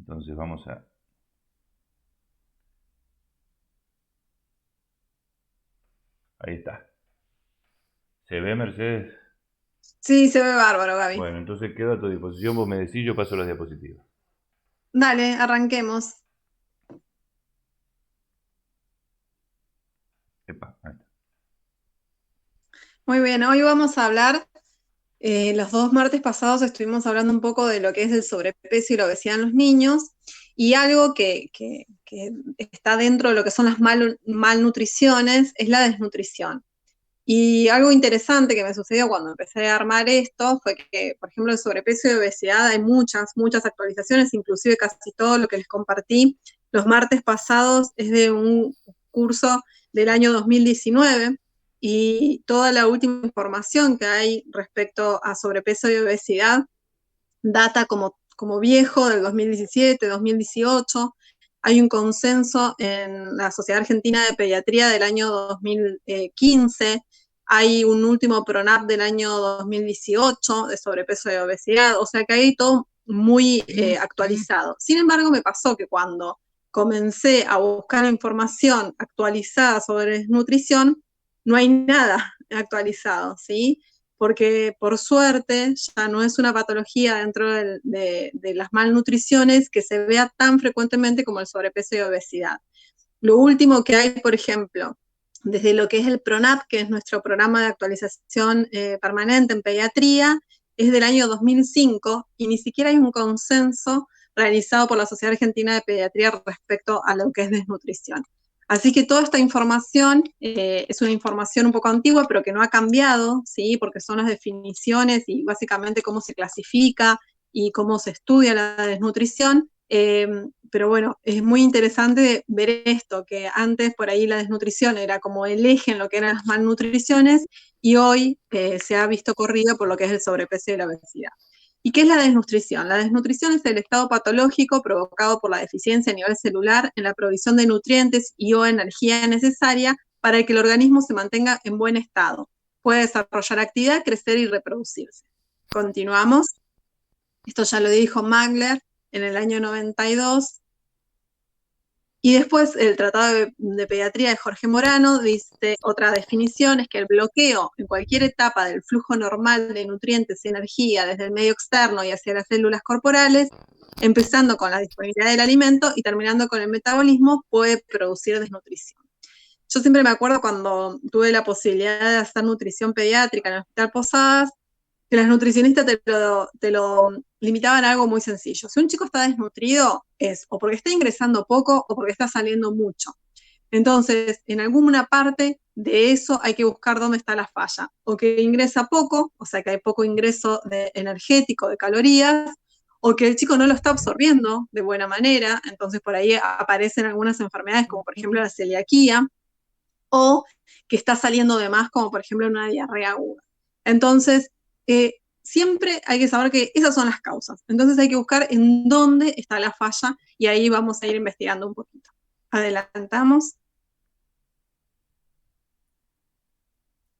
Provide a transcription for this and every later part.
Entonces vamos a... Ahí está. ¿Se ve, Mercedes? Sí, se ve bárbaro, Gaby. Bueno, entonces quedo a tu disposición. Vos me decís, yo paso las diapositivas. Dale, arranquemos. Epa, ahí está. Muy bien, hoy vamos a hablar, los dos martes pasados estuvimos hablando un poco de lo que es el sobrepeso y la obesidad en los niños, y algo que está dentro de lo que son las malnutriciones es la desnutrición. Y algo interesante que me sucedió cuando empecé a armar esto fue que, por ejemplo, el sobrepeso y obesidad hay muchas actualizaciones, inclusive casi todo lo que les compartí los martes pasados es de un curso del año 2019 y toda la última información que hay respecto a sobrepeso y obesidad data como viejo del 2017, 2018. Hay un consenso en la Sociedad Argentina de Pediatría del año 2015. Hay un último PRONAP del año 2018 de sobrepeso y obesidad. O sea que hay todo muy actualizado. Sin embargo, me pasó que cuando comencé a buscar información actualizada sobre desnutrición, no hay nada actualizado, ¿sí? Porque por suerte ya no es una patología dentro de las malnutriciones que se vea tan frecuentemente como el sobrepeso y obesidad. Lo último que hay, por ejemplo, desde lo que es el PRONAP, que es nuestro programa de actualización permanente en pediatría, es del año 2005 y ni siquiera hay un consenso realizado por la Sociedad Argentina de Pediatría respecto a lo que es desnutrición. Así que toda esta información es una información un poco antigua, pero que no ha cambiado, ¿sí? Porque son las definiciones y básicamente cómo se clasifica y cómo se estudia la desnutrición. Pero bueno, es muy interesante ver esto, que antes por ahí la desnutrición era como el eje en lo que eran las malnutriciones y hoy se ha visto corrido por lo que es el sobrepeso y la obesidad. ¿Y qué es la desnutrición? La desnutrición es el estado patológico provocado por la deficiencia a nivel celular en la provisión de nutrientes y o energía necesaria para que el organismo se mantenga en buen estado. Puede desarrollar actividad, crecer y reproducirse. Continuamos. Esto ya lo dijo Magler en el año 92. Y después el Tratado de Pediatría de Jorge Morano dice otra definición, es que el bloqueo en cualquier etapa del flujo normal de nutrientes y energía desde el medio externo y hacia las células corporales, empezando con la disponibilidad del alimento y terminando con el metabolismo, puede producir desnutrición. Yo siempre me acuerdo cuando tuve la posibilidad de hacer nutrición pediátrica en el Hospital Posadas, que las nutricionistas te lo limitaban a algo muy sencillo. Si un chico está desnutrido, es o porque está ingresando poco o porque está saliendo mucho. Entonces, en alguna parte de eso hay que buscar dónde está la falla. O que ingresa poco, o sea que hay poco ingreso energético, de calorías, o que el chico no lo está absorbiendo de buena manera, entonces por ahí aparecen algunas enfermedades como por ejemplo la celiaquía, o que está saliendo de más como por ejemplo una diarrea aguda. Entonces, siempre hay que saber que esas son las causas. Entonces hay que buscar en dónde está la falla y ahí vamos a ir investigando un poquito. Adelantamos.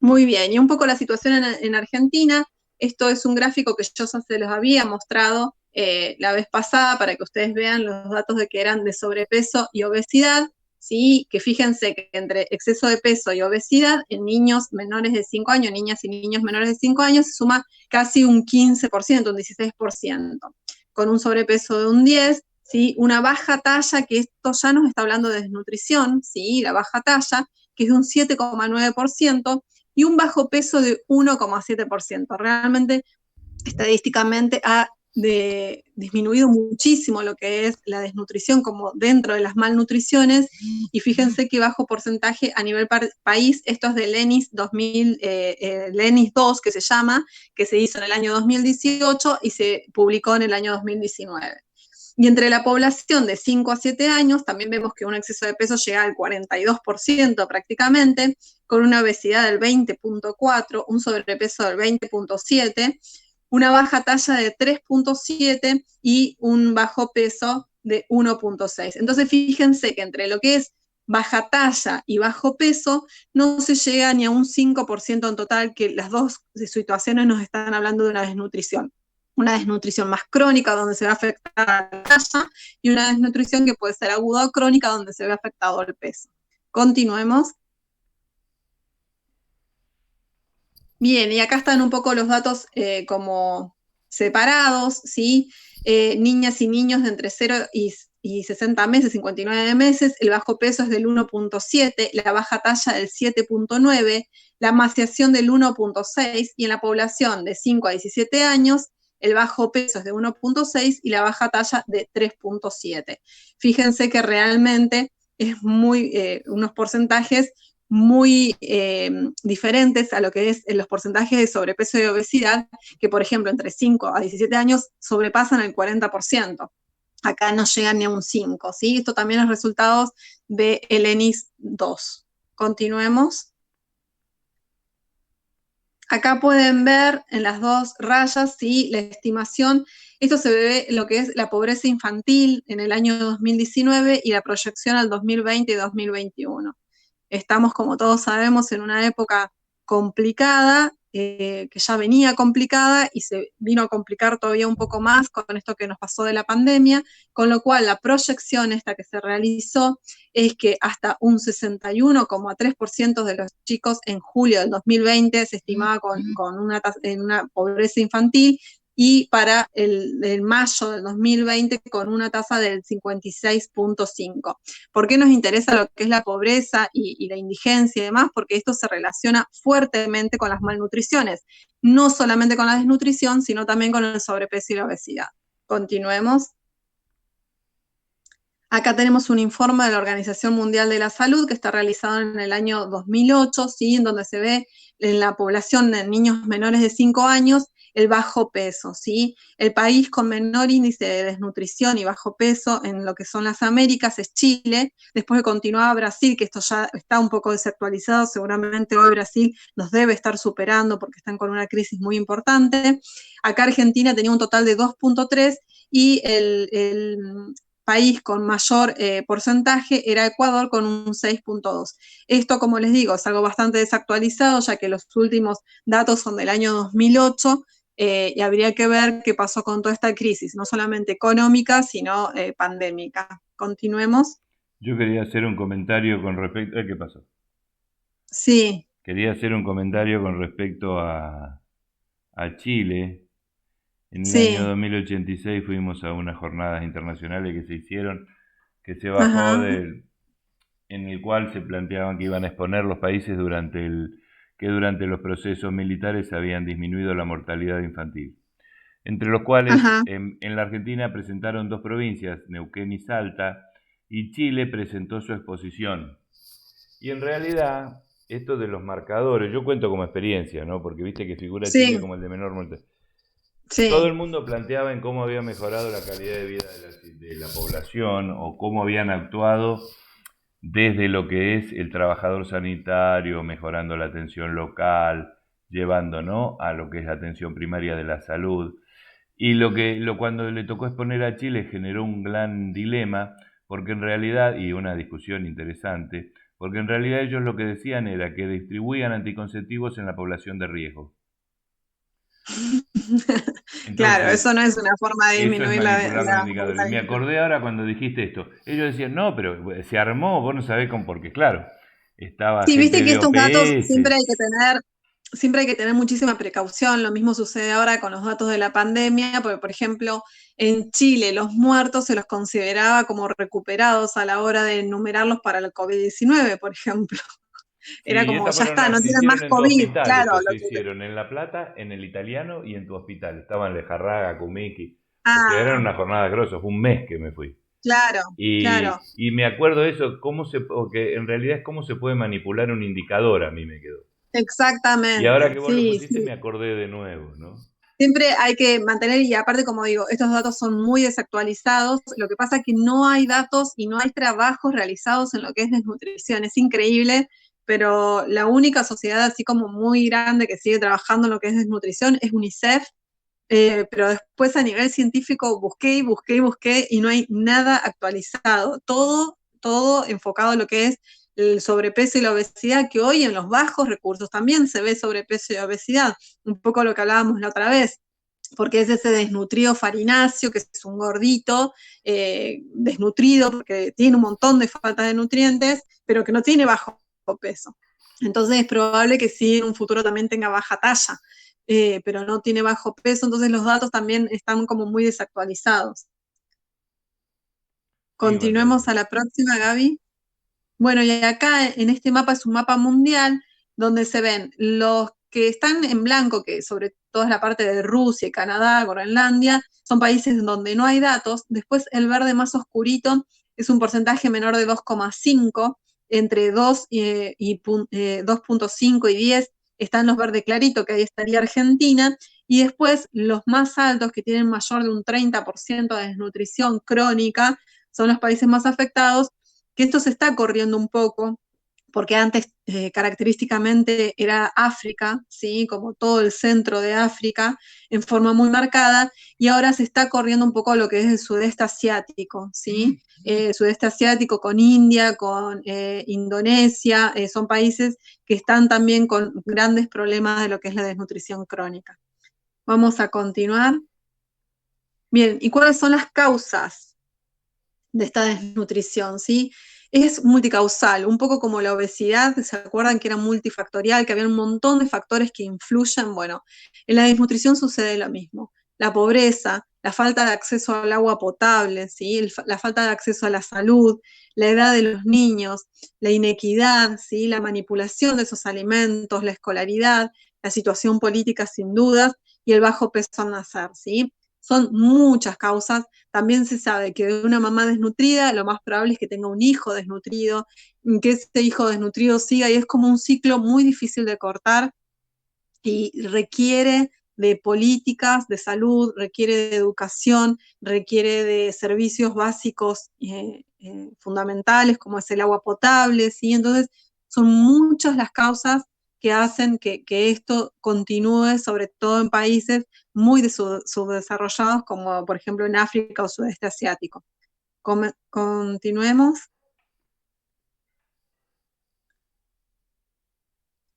Muy bien, y un poco la situación en Argentina. Esto es un gráfico que yo ya se los había mostrado la vez pasada para que ustedes vean los datos de que eran de sobrepeso y obesidad. ¿Sí? Que fíjense que entre exceso de peso y obesidad en niños menores de 5 años, niñas y niños menores de 5 años, se suma casi un 15%, un 16%, con un sobrepeso de un 10%, ¿sí? Una baja talla, que esto ya nos está hablando de desnutrición, ¿sí? La baja talla, que es de un 7,9%, y un bajo peso de 1,7%. Realmente, estadísticamente, ha disminuido muchísimo lo que es la desnutrición como dentro de las malnutriciones, y fíjense que bajo porcentaje a nivel país. Esto es de Lenis 2000, Lenis 2, que se llama, que se hizo en el año 2018 y se publicó en el año 2019. Y entre la población de 5 a 7 años también vemos que un exceso de peso llega al 42% prácticamente, con una obesidad del 20,4, un sobrepeso del 20,7, una baja talla de 3,7 y un bajo peso de 1,6. Entonces fíjense que entre lo que es baja talla y bajo peso no se llega ni a un 5% en total, que las dos situaciones nos están hablando de una desnutrición. una desnutrición más crónica donde se ve afectada la talla y una desnutrición que puede ser aguda o crónica donde se ve afectado el peso. Continuemos. Bien, y acá están un poco los datos como separados, ¿sí? Niñas y niños de entre 0 y 60 meses, 59 meses, el bajo peso es del 1.7, la baja talla del 7.9, la emaciación del 1.6 y en la población de 5 a 17 años el bajo peso es de 1.6 y la baja talla de 3.7. Fíjense que realmente es unos porcentajes muy diferentes a lo que es los porcentajes de sobrepeso y obesidad, que por ejemplo entre 5 a 17 años sobrepasan el 40%. Acá no llegan ni a un 5%, ¿sí? Esto también es resultados de el ENIS 2. Continuemos. Acá pueden ver en las dos rayas, ¿sí? La estimación. Esto se ve lo que es la pobreza infantil en el año 2019 y la proyección al 2020 y 2021. Estamos, como todos sabemos, en una época complicada, que ya venía complicada y se vino a complicar todavía un poco más con esto que nos pasó de la pandemia, con lo cual la proyección esta que se realizó es que hasta un 61,3% de los chicos en julio del 2020 se estimaba con una pobreza infantil, y para el mayo del 2020 con una tasa del 56.5%. ¿Por qué nos interesa lo que es la pobreza y la indigencia y demás? Porque esto se relaciona fuertemente con las malnutriciones, no solamente con la desnutrición, sino también con el sobrepeso y la obesidad. Continuemos. Acá tenemos un informe de la Organización Mundial de la Salud que está realizado en el año 2008, ¿sí? En donde se ve en la población de niños menores de 5 años el bajo peso, ¿sí? El país con menor índice de desnutrición y bajo peso en lo que son las Américas es Chile. Después continuaba Brasil, que esto ya está un poco desactualizado, seguramente hoy Brasil nos debe estar superando porque están con una crisis muy importante. Acá Argentina tenía un total de 2.3 y el país con mayor porcentaje era Ecuador con un 6.2. Esto, como les digo, es algo bastante desactualizado, ya que los últimos datos son del año 2008, y habría que ver qué pasó con toda esta crisis, no solamente económica, sino pandémica. Continuemos. Yo quería hacer un comentario con respecto... ¿Qué pasó? Sí. Quería hacer un comentario con respecto a Chile. En el año Sí. 2086 fuimos a unas jornadas internacionales que se hicieron, que se bajó Ajá. en el cual se planteaban que iban a exponer los países que durante los procesos militares habían disminuido la mortalidad infantil. Entre los cuales Ajá. en la Argentina presentaron dos provincias, Neuquén y Salta, y Chile presentó su exposición. Y en realidad, esto de los marcadores, yo cuento como experiencia, ¿no? Porque viste que figura Chile Sí. como el de menor mortalidad. Todo Sí. el mundo planteaba en cómo había mejorado la calidad de vida de la población o cómo habían actuado desde lo que es el trabajador sanitario, mejorando la atención local, llevando, ¿no?, a lo que es la atención primaria de la salud. Y cuando le tocó exponer a Chile generó un gran dilema, porque en realidad, y una discusión interesante, porque en realidad ellos lo que decían era que distribuían anticonceptivos en la población de riesgo. Claro, Entonces, eso no es una forma de eso es disminuir manipular los la indicadores. Y me mortalidad. acordé ahora cuando dijiste esto. Ellos decían, no, pero se armó, vos no sabés cómo, porque claro, estaba Sí, viste gente que de estos datos OPS. siempre hay que tener muchísima precaución. Lo mismo sucede ahora con los datos de la pandemia, porque, por ejemplo, en Chile los muertos se los consideraba como recuperados a la hora de enumerarlos para el COVID-19, por ejemplo. Era Sí, y como, estas ya está, no se tienen más hicieron en tu COVID, hospital, claro. esto se hicieron en La Plata, en el Italiano y en tu hospital. Estaban Lejarraga, Kumiki. O sea, eran Ah, una jornada grosa, fue un mes que me fui. claro, claro. Y me acuerdo de eso, porque en realidad es cómo se puede manipular un indicador, a mí me quedó. Y ahora Exactamente, que vos lo sí, pusiste sí. me acordé de nuevo, ¿no? Siempre hay que mantener, y aparte, como digo, estos datos son muy desactualizados. Lo que pasa es que no hay datos y no hay trabajos realizados en lo que es desnutrición. Es increíble, pero la única sociedad así como muy grande que sigue trabajando en lo que es desnutrición es UNICEF. Pero después a nivel científico busqué y busqué y busqué y no hay nada actualizado. Todo enfocado en lo que es el sobrepeso y la obesidad, que hoy en los bajos recursos también se ve sobrepeso y obesidad, un poco lo que hablábamos la otra vez. porque es ese desnutrido farináceo, que es un gordito, desnutrido, porque tiene un montón de falta de nutrientes, pero que no tiene bajo peso. Entonces es probable que sí en un futuro también tenga baja talla, pero no tiene bajo peso, entonces los datos también están como muy desactualizados. Sí, Continuemos a la próxima, Gaby. Bueno, y acá en este mapa es un mapa mundial donde se ven los que están en blanco, que sobre todo es la parte de Rusia, Canadá, Groenlandia, son países donde no hay datos. Después el verde más oscurito es un porcentaje menor de 2,5, entre 2 y 2,5 y 10 están los verdes clarito, que ahí estaría Argentina, y después los más altos, que tienen mayor de un 30% de desnutrición crónica, son los países más afectados, que esto se está corriendo un poco, porque antes característicamente era África, ¿sí? Como todo el centro de África, en forma muy marcada, y ahora se está corriendo un poco lo que es el sudeste asiático, ¿sí? Sudeste asiático con India, con Indonesia, son países que están también con grandes problemas de lo que es la desnutrición crónica. Vamos a continuar. Bien, ¿y cuáles son las causas de esta desnutrición? ¿Sí? Es multicausal, un poco como la obesidad, ¿se acuerdan que era multifactorial, que había un montón de factores que influyen? Bueno, en la desnutrición sucede lo mismo. La pobreza, la falta de acceso al agua potable, ¿sí? La falta de acceso a la salud, la edad de los niños, la inequidad, ¿sí? La manipulación de esos alimentos, la escolaridad, la situación política sin dudas y el bajo peso al nacer, ¿sí? Son muchas causas. También se sabe que de una mamá desnutrida lo más probable es que tenga un hijo desnutrido, que ese hijo desnutrido siga, y es como un ciclo muy difícil de cortar y requiere de políticas de salud, requiere de educación, requiere de servicios básicos fundamentales como es el agua potable, ¿sí? Entonces son muchas las causas que hacen que esto continúe, sobre todo en países muy subdesarrollados, como por ejemplo en África o sudeste asiático. Continuemos.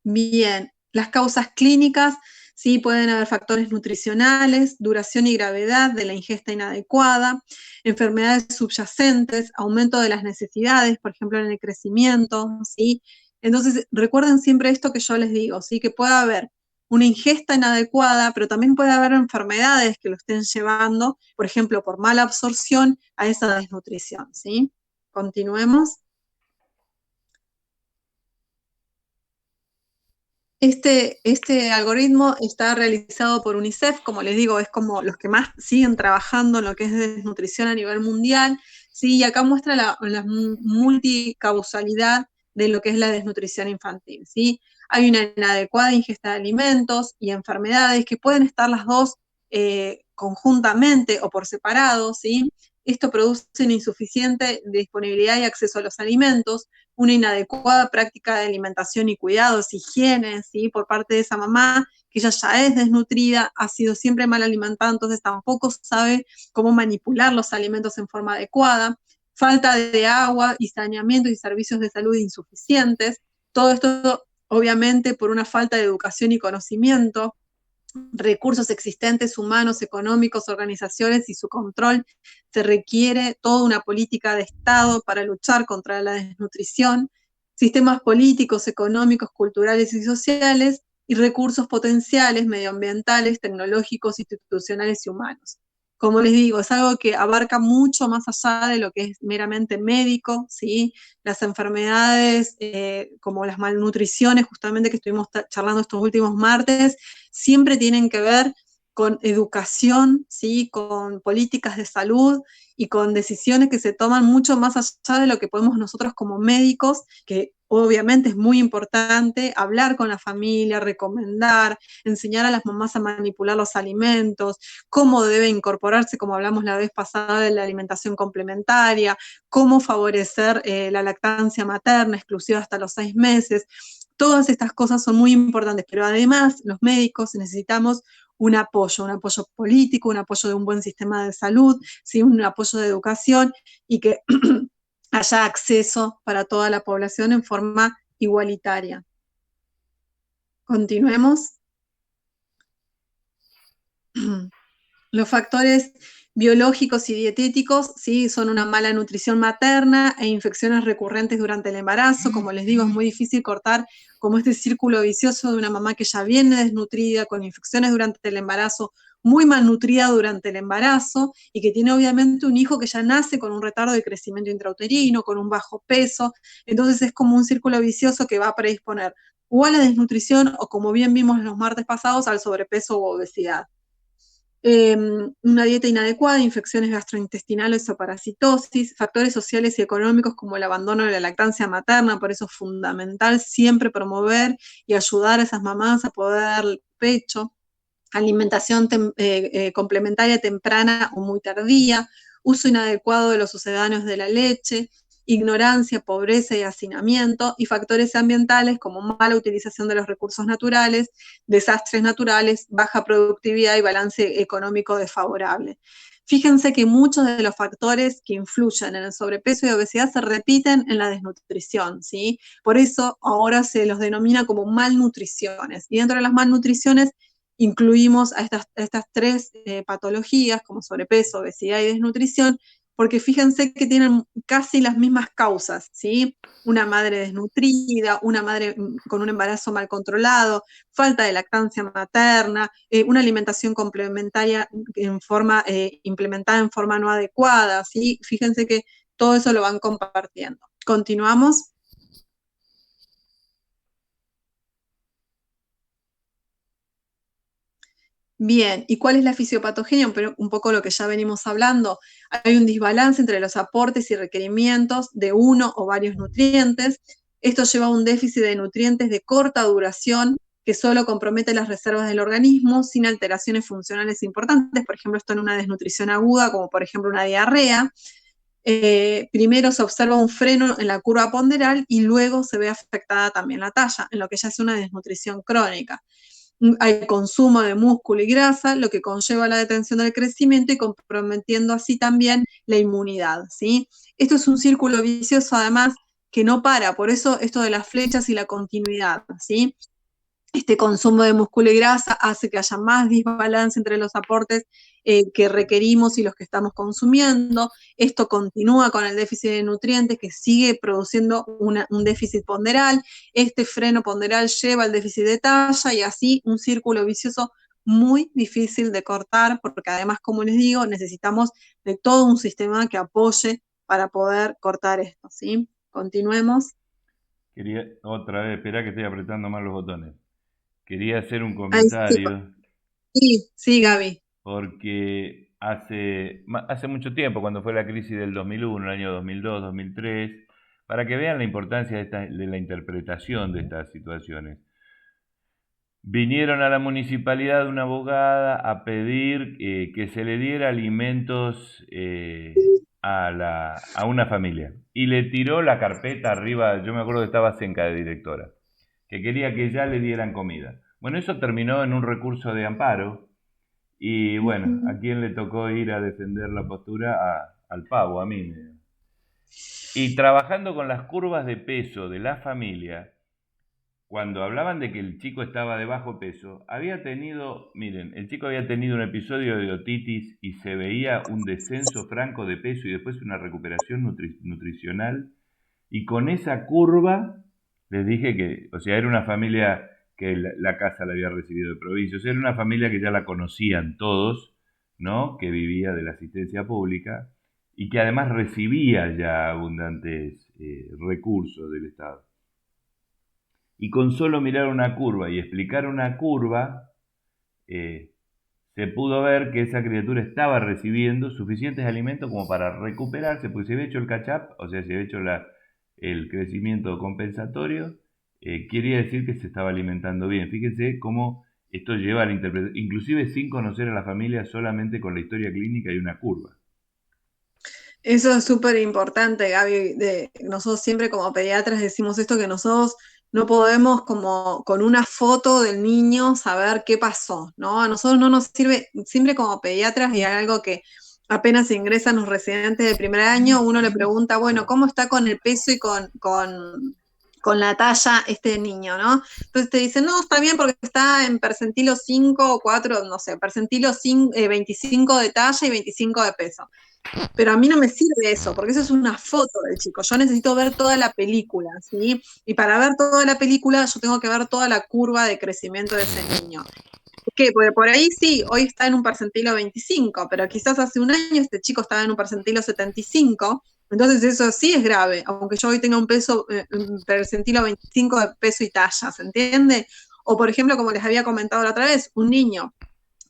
Bien, las causas clínicas, sí, pueden haber factores nutricionales, duración y gravedad de la ingesta inadecuada, enfermedades subyacentes, aumento de las necesidades, por ejemplo, en el crecimiento, ¿sí? Entonces, recuerden siempre esto que yo les digo, ¿sí? Que puede haber una ingesta inadecuada, pero también puede haber enfermedades que lo estén llevando, por ejemplo, por mala absorción a esa desnutrición, ¿sí? Continuemos. Este algoritmo está realizado por UNICEF, como les digo, es como los que más siguen trabajando en lo que es desnutrición a nivel mundial, ¿sí? Y acá muestra la multicausalidad de lo que es la desnutrición infantil, ¿sí? Hay una inadecuada ingesta de alimentos y enfermedades que pueden estar las dos conjuntamente o por separado, ¿sí? Esto produce una insuficiente disponibilidad y acceso a los alimentos, una inadecuada práctica de alimentación y cuidados, higiene, ¿sí? Por parte de esa mamá, que ella ya es desnutrida, ha sido siempre mal alimentada, entonces tampoco sabe cómo manipular los alimentos en forma adecuada, falta de agua y saneamiento y servicios de salud insuficientes, todo esto obviamente por una falta de educación y conocimiento, recursos existentes, humanos, económicos, organizaciones y su control. Se requiere toda una política de Estado para luchar contra la desnutrición, sistemas políticos, económicos, culturales y sociales, y recursos potenciales, medioambientales, tecnológicos, institucionales y humanos. Como les digo, es algo que abarca mucho más allá de lo que es meramente médico, ¿sí? Las enfermedades como las malnutriciones, justamente que estuvimos charlando estos últimos martes, siempre tienen que ver con educación, ¿sí? Con políticas de salud y con decisiones que se toman mucho más allá de lo que podemos nosotros como médicos, que obviamente es muy importante hablar con la familia, recomendar, enseñar a las mamás a manipular los alimentos, cómo debe incorporarse, como hablamos la vez pasada, de la alimentación complementaria, cómo favorecer la lactancia materna exclusiva hasta los 6 meses. Todas estas cosas son muy importantes, pero además los médicos necesitamos un apoyo político, un apoyo de un buen sistema de salud, ¿sí? Un apoyo de educación y que haya acceso para toda la población en forma igualitaria. Continuemos. Los factores biológicos y dietéticos, ¿sí? Son una mala nutrición materna e infecciones recurrentes durante el embarazo. Como les digo, es muy difícil cortar como este círculo vicioso de una mamá que ya viene desnutrida, con infecciones durante el embarazo, muy malnutrida durante el embarazo y que tiene obviamente un hijo que ya nace con un retardo de crecimiento intrauterino, con un bajo peso. Entonces es como un círculo vicioso que va a predisponer o a la desnutrición o, como bien vimos los martes pasados, al sobrepeso u obesidad. Una dieta inadecuada, infecciones gastrointestinales o parasitosis, factores sociales y económicos como el abandono de la lactancia materna. Por eso es fundamental siempre promover y ayudar a esas mamás a poder dar el pecho, alimentación complementaria temprana o muy tardía, uso inadecuado de los sucedáneos de la leche, ignorancia, pobreza y hacinamiento, y factores ambientales como mala utilización de los recursos naturales, desastres naturales, baja productividad y balance económico desfavorable. Fíjense que muchos de los factores que influyen en el sobrepeso y obesidad se repiten en la desnutrición, ¿sí? Por eso ahora se los denomina como malnutriciones. Y dentro de las malnutriciones incluimos a estas tres patologías como sobrepeso, obesidad y desnutrición, porque fíjense que tienen casi las mismas causas, ¿sí? Una madre desnutrida, una madre con un embarazo mal controlado, falta de lactancia materna, una alimentación complementaria implementada en forma no adecuada, ¿sí? Fíjense que todo eso lo van compartiendo. Continuamos. Bien, ¿y cuál es la fisiopatogenia? Pero un poco lo que ya venimos hablando. Hay un desbalance entre los aportes y requerimientos de uno o varios nutrientes. Esto lleva a un déficit de nutrientes de corta duración que solo compromete las reservas del organismo sin alteraciones funcionales importantes. Por ejemplo, esto en una desnutrición aguda, como por ejemplo una diarrea. Primero se observa un freno en la curva ponderal y luego se ve afectada también la talla, en lo que ya es una desnutrición crónica. Hay consumo de músculo y grasa, lo que conlleva la detención del crecimiento y comprometiendo así también la inmunidad, ¿sí? Esto es un círculo vicioso, además, que no para, por eso esto de las flechas y la continuidad, ¿sí? Este consumo de músculo y grasa hace que haya más desbalance entre los aportes que requerimos y los que estamos consumiendo. Esto continúa con el déficit de nutrientes que sigue produciendo un déficit ponderal. Este freno ponderal lleva al déficit de talla y así un círculo vicioso muy difícil de cortar, porque además, como les digo, necesitamos de todo un sistema que apoye para poder cortar esto, ¿sí? Continuemos. Quería, otra vez, espera que estoy apretando mal los botones. Quería hacer un Ahí sí, comentario sí, sí, Gaby. porque hace mucho tiempo, cuando fue la crisis del 2001, el año 2002, 2003, para que vean la importancia de la interpretación de estas situaciones. Vinieron a la municipalidad una abogada a pedir que se le diera alimentos a una familia y le tiró la carpeta arriba. Yo me acuerdo que estaba Senca de directora, que quería que ya le dieran comida. Bueno, eso terminó en un recurso de amparo y bueno, ¿a quién le tocó ir a defender la postura? Al pavo, a mí. Y trabajando con las curvas de peso de la familia, cuando hablaban de que el chico estaba de bajo peso, miren, el chico había tenido un episodio de otitis y se veía un descenso franco de peso y después una recuperación nutricional. Y con esa curva, les dije que, o sea, era una familia que la casa la había recibido de provincia, o sea, era una familia que ya la conocían todos, ¿no? Que vivía de la asistencia pública y que además recibía ya abundantes recursos del Estado. Y con solo mirar una curva y explicar una curva, se pudo ver que esa criatura estaba recibiendo suficientes alimentos como para recuperarse, porque se había hecho el catch-up, o sea, se había hecho el crecimiento compensatorio, quería decir que se estaba alimentando bien. Fíjense cómo esto lleva a la interpretación, inclusive sin conocer a la familia, solamente con la historia clínica y una curva. Eso es súper importante, Gaby. Nosotros siempre como pediatras decimos esto, que nosotros no podemos como con una foto del niño saber qué pasó, ¿no? A nosotros no nos sirve, siempre como pediatras, y hay algo que apenas ingresan los residentes de primer año, uno le pregunta, bueno, ¿cómo está con el peso y con con la talla este niño, ¿no? Entonces te dicen, no, está bien porque está en percentilo 5 o 4, no sé, percentilo 25 de talla y 25 de peso. Pero a mí no me sirve eso, porque eso es una foto del chico. Yo necesito ver toda la película, ¿sí? Y para ver toda la película, yo tengo que ver toda la curva de crecimiento de ese niño. ¿Por qué? Porque por ahí sí, hoy está en un percentilo 25, pero quizás hace un año este chico estaba en un percentilo 75, entonces eso sí es grave, aunque yo hoy tenga un percentilo 25 de peso y talla, ¿se entiende? O por ejemplo, como les había comentado la otra vez, un niño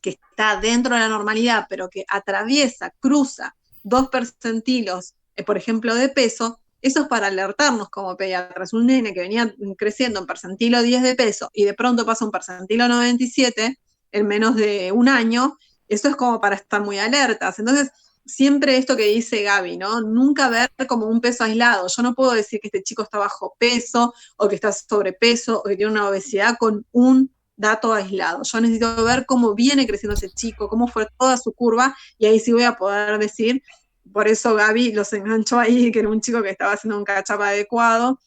que está dentro de la normalidad, pero que atraviesa, cruza 2 percentilos, por ejemplo, de peso, eso es para alertarnos como pediatras. Un nene que venía creciendo en percentilo 10 de peso y de pronto pasa un percentilo 97 en menos de un año, eso es como para estar muy alertas. Entonces, siempre esto que dice Gaby, ¿no? Nunca ver como un peso aislado. Yo no puedo decir que este chico está bajo peso o que está sobrepeso o que tiene una obesidad con un dato aislado. Yo necesito ver cómo viene creciendo ese chico, cómo fue toda su curva, y ahí sí voy a poder decir, por eso Gaby los enganchó ahí, que era un chico que estaba haciendo un catch-up adecuado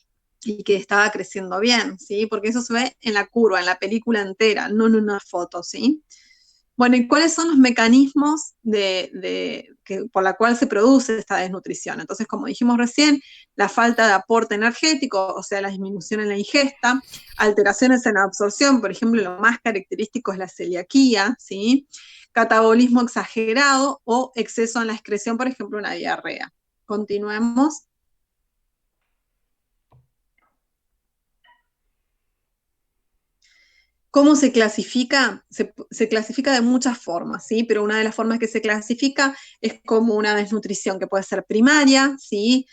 y que estaba creciendo bien, ¿sí? Porque eso se ve en la curva, en la película entera, no en una foto, ¿sí? Bueno, ¿y cuáles son los mecanismos por la cual se produce esta desnutrición? Entonces, como dijimos recién, la falta de aporte energético, o sea, la disminución en la ingesta, alteraciones en la absorción, por ejemplo, lo más característico es la celiaquía, ¿sí? Catabolismo exagerado o exceso en la excreción, por ejemplo, una diarrea. Continuemos. ¿Cómo se clasifica? Se clasifica de muchas formas, ¿sí? Pero una de las formas que se clasifica es como una desnutrición que puede ser primaria, ¿sí?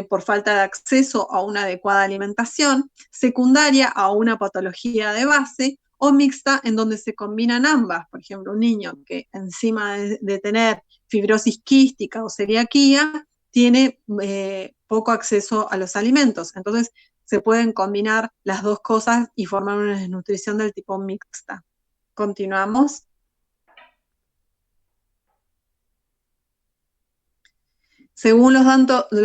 Por falta de acceso a una adecuada alimentación, secundaria a una patología de base, o mixta en donde se combinan ambas. Por ejemplo, un niño que encima de tener fibrosis quística o celiaquía, tiene poco acceso a los alimentos. Entonces, se pueden combinar las dos cosas y formar una desnutrición del tipo mixta. Continuamos. Según los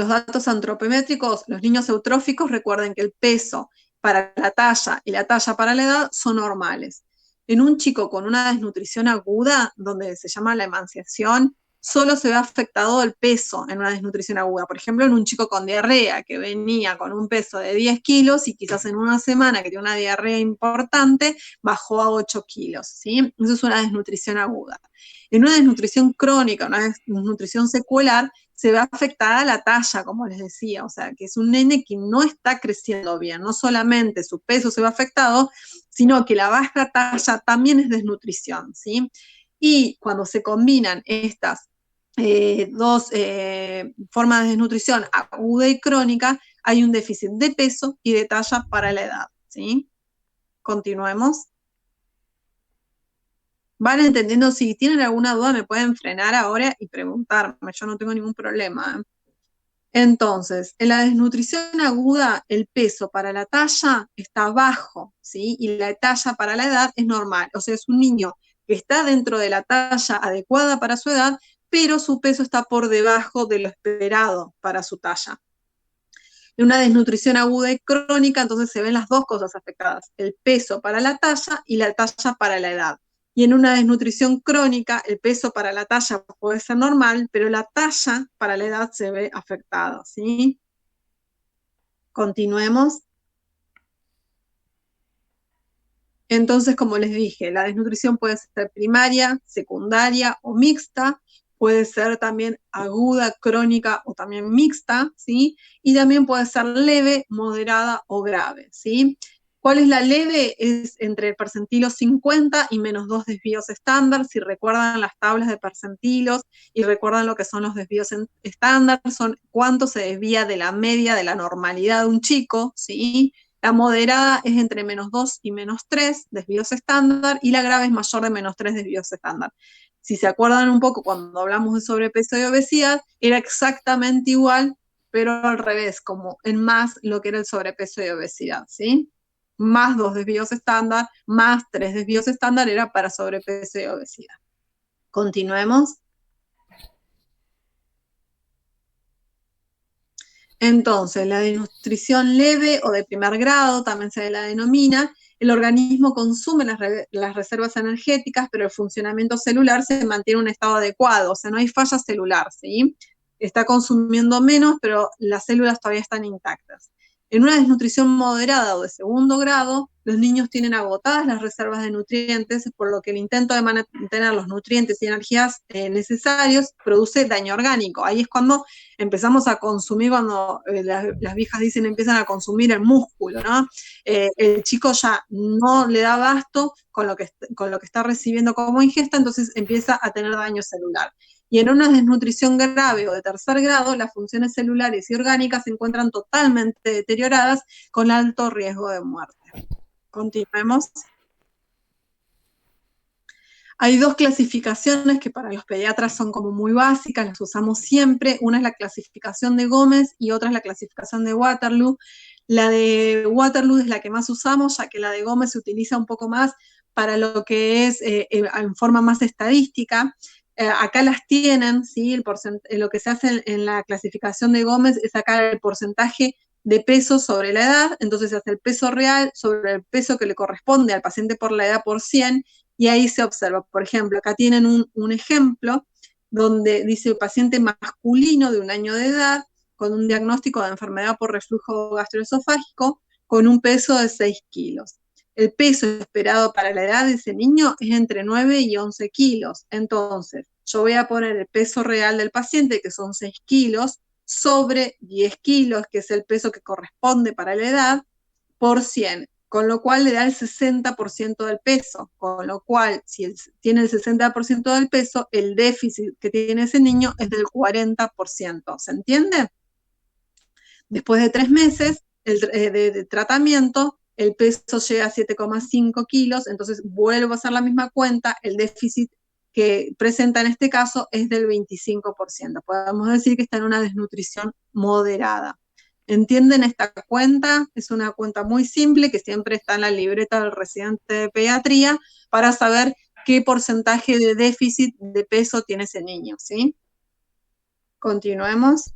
datos antropométricos, los niños eutróficos recuerden que el peso para la talla y la talla para la edad son normales. En un chico con una desnutrición aguda, donde se llama la emanciación, solo se ve afectado el peso en una desnutrición aguda. Por ejemplo, en un chico con diarrea que venía con un peso de 10 kilos y quizás en una semana que tiene una diarrea importante, bajó a 8 kilos. ¿Sí? Eso es una desnutrición aguda. En una desnutrición crónica, una desnutrición secular, se ve afectada la talla, como les decía, o sea, que es un nene que no está creciendo bien, no solamente su peso se ve afectado, sino que la baja talla también es desnutrición, ¿sí? Y cuando se combinan estas dos formas de desnutrición, aguda y crónica, hay un déficit de peso y de talla para la edad, ¿sí? Continuemos. Van entendiendo, si tienen alguna duda me pueden frenar ahora y preguntarme, yo no tengo ningún problema, ¿eh? Entonces, en la desnutrición aguda, el peso para la talla está bajo, ¿sí? Y la talla para la edad es normal. O sea, es un niño que está dentro de la talla adecuada para su edad, pero su peso está por debajo de lo esperado para su talla. En una desnutrición aguda y crónica, entonces se ven las dos cosas afectadas, el peso para la talla y la talla para la edad. Y en una desnutrición crónica, el peso para la talla puede ser normal, pero la talla para la edad se ve afectada, ¿sí? Continuemos. Entonces, como les dije, la desnutrición puede ser primaria, secundaria o mixta, puede ser también aguda, crónica o también mixta, ¿sí? Y también puede ser leve, moderada o grave, ¿sí? ¿Cuál es la leve? Es entre el percentilo 50 y menos 2 desvíos estándar. Si recuerdan las tablas de percentilos y recuerdan lo que son los desvíos estándar, son cuánto se desvía de la media de la normalidad de un chico, ¿sí? La moderada es entre menos 2 y menos 3 desvíos estándar y la grave es mayor de menos 3 desvíos estándar. Si se acuerdan un poco cuando hablamos de sobrepeso y obesidad, era exactamente igual, pero al revés, como en más lo que era el sobrepeso y obesidad, ¿sí? Más 2 desvíos estándar, más 3 desvíos estándar era para sobrepeso y obesidad. Continuemos. Entonces, la desnutrición leve o de primer grado, también se la denomina, el organismo consume las reservas energéticas, pero el funcionamiento celular se mantiene en un estado adecuado, o sea, no hay falla celular, ¿sí? Está consumiendo menos, pero las células todavía están intactas. En una desnutrición moderada o de segundo grado, los niños tienen agotadas las reservas de nutrientes, por lo que el intento de mantener los nutrientes y energías necesarios produce daño orgánico. Ahí es cuando empezamos a consumir, cuando las viejas dicen empiezan a consumir el músculo, ¿no? El chico ya no le da abasto con lo que está recibiendo como ingesta, entonces empieza a tener daño celular. Y en una desnutrición grave o de tercer grado, las funciones celulares y orgánicas se encuentran totalmente deterioradas con alto riesgo de muerte. Continuemos. Hay dos clasificaciones que para los pediatras son como muy básicas, las usamos siempre. Una es la clasificación de Gómez y otra es la clasificación de Waterloo. La de Waterloo es la que más usamos, ya que la de Gómez se utiliza un poco más para lo que es en forma más estadística. Acá las tienen, ¿sí? Lo que se hace en la clasificación de Gómez es sacar el porcentaje de peso sobre la edad, entonces se hace el peso real sobre el peso que le corresponde al paciente por la edad por 100, y ahí se observa. Por ejemplo, acá tienen un ejemplo donde dice paciente masculino de 1 año de edad con un diagnóstico de enfermedad por reflujo gastroesofágico con un peso de 6 kilos. El peso esperado para la edad de ese niño es entre 9 y 11 kilos. Entonces, yo voy a poner el peso real del paciente, que son 6 kilos, sobre 10 kilos, que es el peso que corresponde para la edad, por 100, con lo cual le da el 60% del peso, con lo cual, si tiene el 60% del peso, el déficit que tiene ese niño es del 40%, ¿se entiende? Después de 3 meses de tratamiento, el peso llega a 7,5 kilos, entonces vuelvo a hacer la misma cuenta, el déficit que presenta en este caso es del 25%. Podemos decir que está en una desnutrición moderada. ¿Entienden esta cuenta? Es una cuenta muy simple que siempre está en la libreta del residente de pediatría para saber qué porcentaje de déficit de peso tiene ese niño, ¿sí? Continuemos.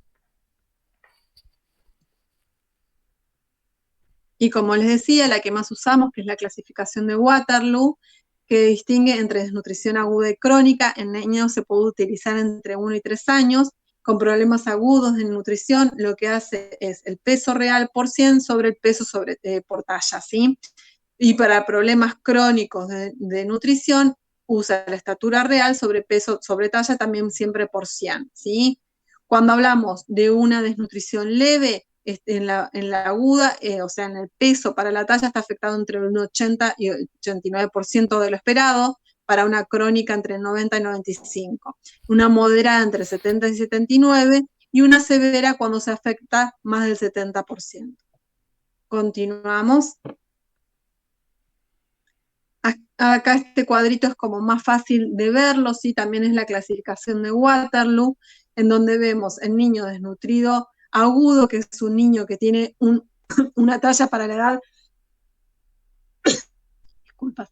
Y como les decía, la que más usamos, que es la clasificación de Waterloo, que distingue entre desnutrición aguda y crónica. En niños se puede utilizar entre 1 y 3 años. Con problemas agudos de nutrición, lo que hace es el peso real por 100 sobre el peso por talla, ¿sí? Y para problemas crónicos de nutrición, usa la estatura real sobre peso sobre talla también siempre por 100, ¿sí? Cuando hablamos de una desnutrición leve, en la aguda, o sea, en el peso para la talla está afectado entre un 80 y 89% de lo esperado, para una crónica entre 90 y 95, una moderada entre 70 y 79, y una severa cuando se afecta más del 70%. Continuamos. Acá este cuadrito es como más fácil de verlo, ¿sí? También es la clasificación de Waterloo, en donde vemos el niño desnutrido agudo, que es un niño que tiene una talla para la edad, disculpa,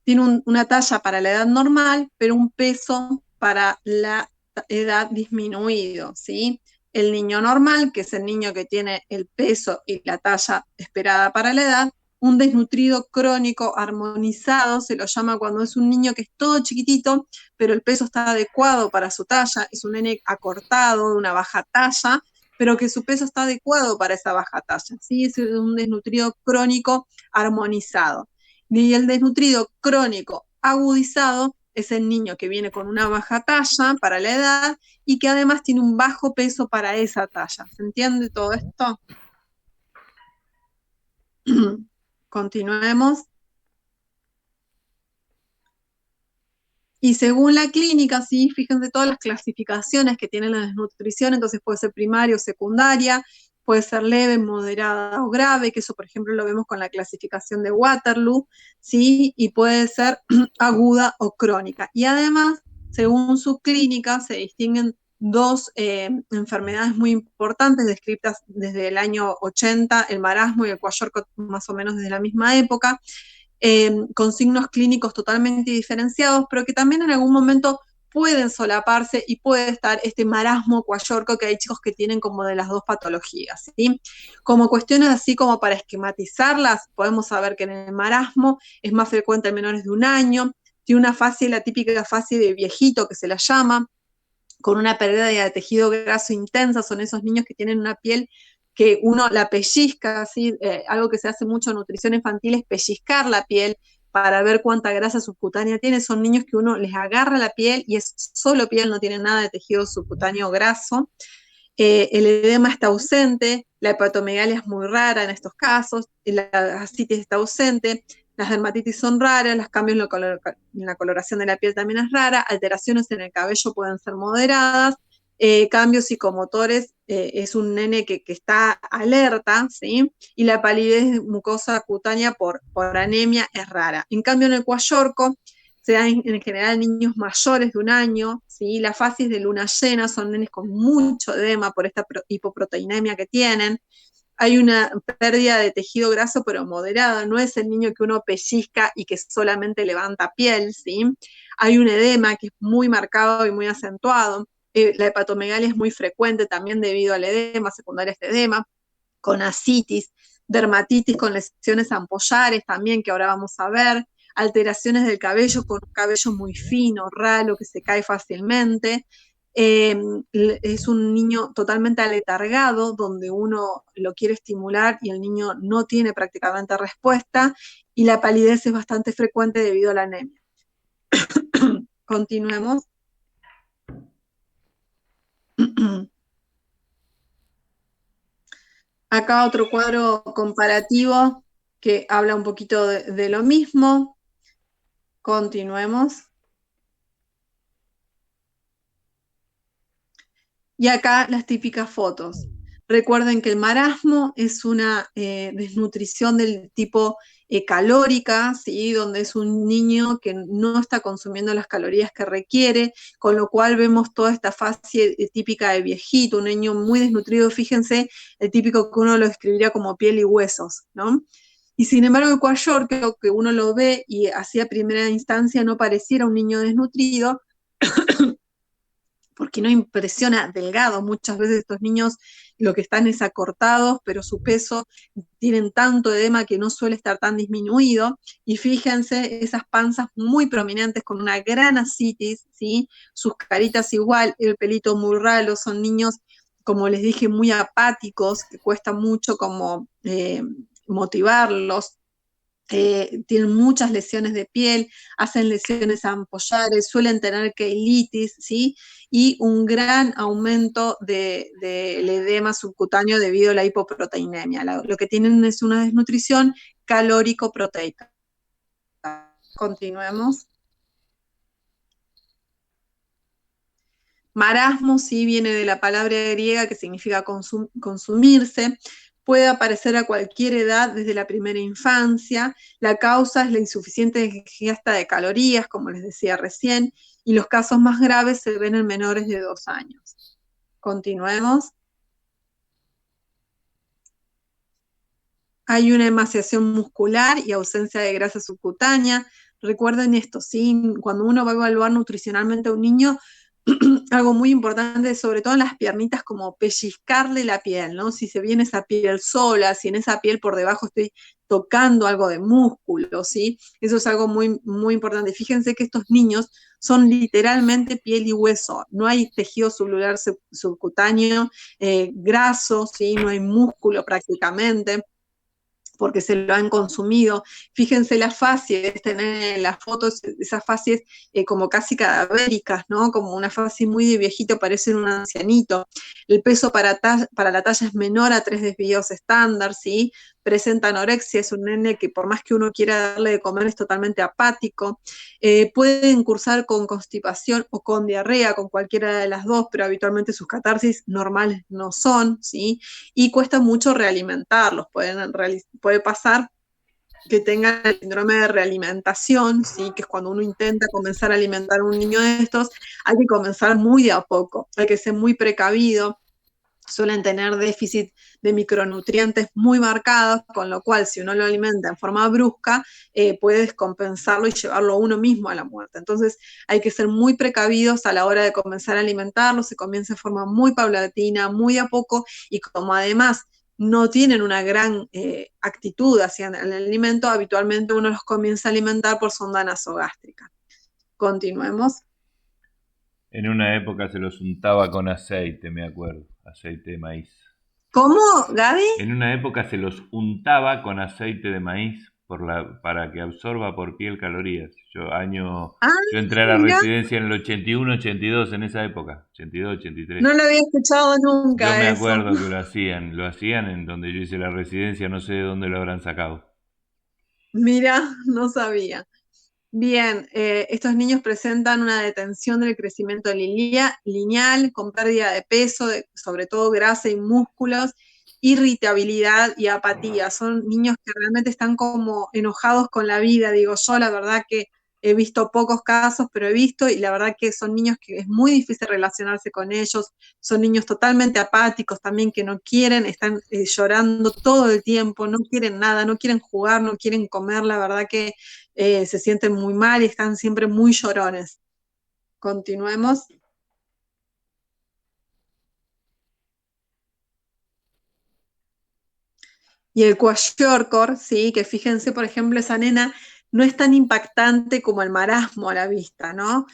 tiene una talla para la edad normal, pero un peso para la edad disminuido, ¿sí? El niño normal, que es el niño que tiene el peso y la talla esperada para la edad. Un desnutrido crónico armonizado se lo llama cuando es un niño que es todo chiquitito, pero el peso está adecuado para su talla, es un nene acortado, de una baja talla, pero que su peso está adecuado para esa baja talla, ¿sí? Es un desnutrido crónico armonizado. Y el desnutrido crónico agudizado es el niño que viene con una baja talla para la edad y que además tiene un bajo peso para esa talla. ¿Se entiende todo esto? Continuemos. Y según la clínica, sí, fíjense todas las clasificaciones que tiene la desnutrición, entonces puede ser primaria o secundaria, puede ser leve, moderada o grave, que eso por ejemplo lo vemos con la clasificación de Waterloo, ¿sí? Y puede ser aguda o crónica. Y además, según su clínica, se distinguen dos enfermedades muy importantes descritas desde el año 80, el marasmo y el Kwashiorkor más o menos desde la misma época, con signos clínicos totalmente diferenciados, pero que también en algún momento pueden solaparse y puede estar este marasmo Kwashiorkor, que hay chicos que tienen como de las dos patologías, ¿sí? Como cuestiones así como para esquematizarlas, podemos saber que en el marasmo es más frecuente en menores de 1 año, tiene una fase, la típica fase de viejito que se la llama, con una pérdida de tejido graso intensa, son esos niños que tienen una piel que uno la pellizca, ¿sí? Algo que se hace mucho en nutrición infantil es pellizcar la piel para ver cuánta grasa subcutánea tiene, son niños que uno les agarra la piel y es solo piel, no tiene nada de tejido subcutáneo graso. El edema está ausente, la hepatomegalia es muy rara en estos casos, la ascitis está ausente, las dermatitis son raras, los cambios en la coloración de la piel también es rara, alteraciones en el cabello pueden ser moderadas, cambios psicomotores, es un nene que está alerta, ¿sí? Y la palidez mucosa cutánea por anemia es rara. En cambio, en el Kwashiorkor se dan en general niños mayores de 1 año, ¿sí? Las fases de luna llena son nenes con mucho edema por esta hipoproteinemia que tienen. Hay una pérdida de tejido graso, pero moderada, no es el niño que uno pellizca y que solamente levanta piel, ¿sí? Hay un edema que es muy marcado y muy acentuado. La hepatomegalia es muy frecuente también debido al edema, secundaria a este edema, con ascitis, dermatitis con lesiones ampollares también, que ahora vamos a ver, alteraciones del cabello con un cabello muy fino, ralo, que se cae fácilmente. Es un niño totalmente aletargado, donde uno lo quiere estimular y el niño no tiene prácticamente respuesta, y la palidez es bastante frecuente debido a la anemia. Continuemos. Acá otro cuadro comparativo que habla un poquito de lo mismo. Continuemos. Y acá las típicas fotos. Recuerden que el marasmo es una desnutrición del tipo calórica, ¿sí? Donde es un niño que no está consumiendo las calorías que requiere, con lo cual vemos toda esta fase típica de viejito, un niño muy desnutrido, fíjense, el típico que uno lo describiría como piel y huesos, ¿no? Y sin embargo, el Kwashiorkor, que uno lo ve y así a primera instancia no pareciera un niño desnutrido, porque no impresiona delgado. Muchas veces estos niños lo que están es acortados, pero su peso tienen tanto edema que no suele estar tan disminuido. Y fíjense esas panzas muy prominentes con una gran ascitis, ¿sí? Sus caritas igual, el pelito muy ralo, son niños, como les dije, muy apáticos, que cuesta mucho como motivarlos. Tienen muchas lesiones de piel, hacen lesiones ampollares, suelen tener queilitis, ¿sí? Y un gran aumento del edema subcutáneo debido a la hipoproteinemia. Lo que tienen es una desnutrición calórico-proteica. Continuemos. Marasmo, sí, viene de la palabra griega que significa consumirse. Puede aparecer a cualquier edad, desde la primera infancia. La causa es la insuficiente ingesta de calorías, como les decía recién, y los casos más graves se ven en menores de 2 años. Continuemos. Hay una emaciación muscular y ausencia de grasa subcutánea. Recuerden esto, ¿sí? Cuando uno va a evaluar nutricionalmente a un niño, algo muy importante, sobre todo en las piernitas, como pellizcarle la piel, ¿no? Si se viene esa piel sola, si en esa piel por debajo estoy tocando algo de músculo, ¿sí? Eso es algo muy, muy importante. Fíjense que estos niños son literalmente piel y hueso, no hay tejido celular subcutáneo graso, ¿sí? No hay músculo prácticamente, porque se lo han consumido. Fíjense las facies, tener en las fotos esas facies como casi cadavéricas, ¿no? Como una fase muy de viejito, parece un ancianito. El peso para la talla es menor a 3 desvíos estándar, ¿sí? Presenta anorexia, es un nene que por más que uno quiera darle de comer es totalmente apático. Pueden cursar con constipación o con diarrea, con cualquiera de las dos, pero habitualmente sus catarsis normales no son, ¿sí? Y cuesta mucho realimentarlos. Puede pasar que tengan el síndrome de realimentación, ¿sí? Que es cuando uno intenta comenzar a alimentar a un niño de estos, hay que comenzar muy de a poco, hay que ser muy precavido. suelen tener déficit de micronutrientes muy marcados, con lo cual si uno lo alimenta en forma brusca, puede descompensarlo y llevarlo uno mismo a la muerte. Entonces hay que ser muy precavidos a la hora de comenzar a alimentarlo, se comienza de forma muy paulatina, muy a poco, y como además no tienen una gran actitud hacia el alimento, habitualmente uno los comienza a alimentar por sonda nasogástrica. Continuemos. En una época se los untaba con aceite, me acuerdo, aceite de maíz. ¿Cómo, Gaby? En una época se los untaba con aceite de maíz para que absorba por piel calorías. Ah, Yo entré a la mira, residencia en el 81, 82, en esa época, 82, 83. no lo había escuchado Yo nunca me eso. acuerdo que lo hacían en donde yo hice la residencia, no sé de dónde lo habrán sacado. Mira, no sabía. Bien, estos niños presentan una detención del crecimiento lineal, con pérdida de peso, sobre todo grasa y músculos, irritabilidad y apatía. Son niños que realmente están como enojados con la vida, digo yo, la verdad que he visto pocos casos, pero he visto, y la verdad que son niños que es muy difícil relacionarse con ellos, son niños totalmente apáticos también, que no quieren, están llorando todo el tiempo, no quieren nada, no quieren jugar, no quieren comer, la verdad que se sienten muy mal y están siempre muy llorones. Continuemos. Y el kwashiorkor, sí, que fíjense, por ejemplo, esa nena no es tan impactante como el marasmo a la vista, ¿no?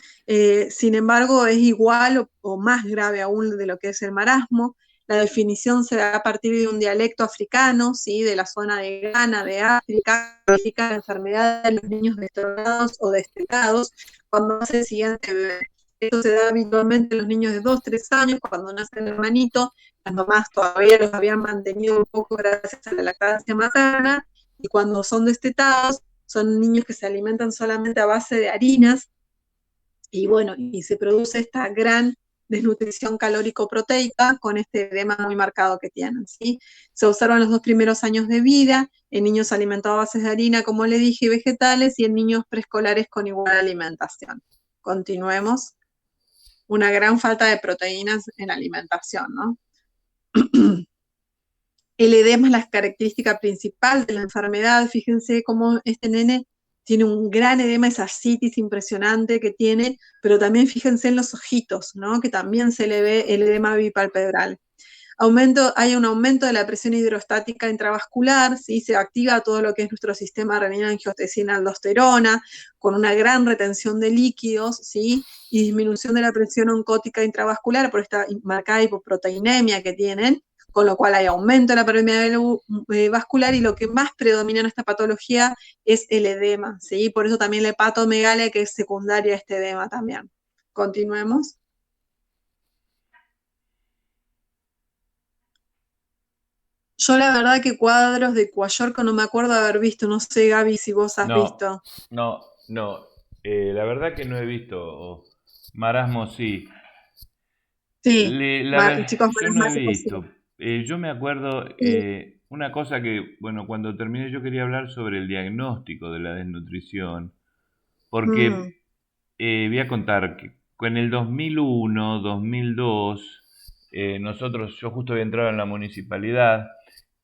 Sin embargo, es igual o más grave aún de lo que es el marasmo. La definición se da a partir de un dialecto africano, ¿sí? De la zona de Ghana, de África, que significa la enfermedad de los niños destronados o destecados cuando nace el siguiente bebé. Esto se da habitualmente en los niños de 2, 3 años, cuando nace el hermanito, las mamás todavía los habían mantenido un poco gracias a la lactancia materna, y cuando son destetados, son niños que se alimentan solamente a base de harinas, y bueno, y se produce esta gran desnutrición calórico-proteica con este edema muy marcado que tienen, ¿sí? Se observan los 2 primeros años de vida, en niños alimentados a bases de harina, como le dije, y vegetales, y en niños preescolares con igual alimentación. Continuemos. Una gran falta de proteínas en la alimentación, ¿no? El edema es la característica principal de la enfermedad. Fíjense cómo este nene tiene un gran edema, esa citis impresionante que tiene, pero también fíjense en los ojitos, ¿no? Que también se le ve el edema bipalpebral. Hay un aumento de la presión hidrostática intravascular, ¿sí? Se activa todo lo que es nuestro sistema renina-angiotensina-aldosterona, con una gran retención de líquidos, ¿sí? Y disminución de la presión oncótica intravascular por esta marcada hipoproteinemia que tienen, con lo cual hay aumento de la permeabilidad vascular, y lo que más predomina en esta patología es el edema, ¿sí? Por eso también la hepatomegalia, que es secundaria a este edema también. Continuemos. Yo la verdad que cuadros de Cuayorco no me acuerdo de haber visto, no sé, Gaby, si vos has No, visto. no, no. La verdad que no he visto. Marasmo sí. Sí, chicos, Yo no he marasmáticos, sí. visto. Yo me acuerdo Sí. una cosa que, bueno, cuando terminé yo quería hablar sobre el diagnóstico de la desnutrición, Mm, porque voy a contar que en el 2001, 2002, yo justo había entrado en la municipalidad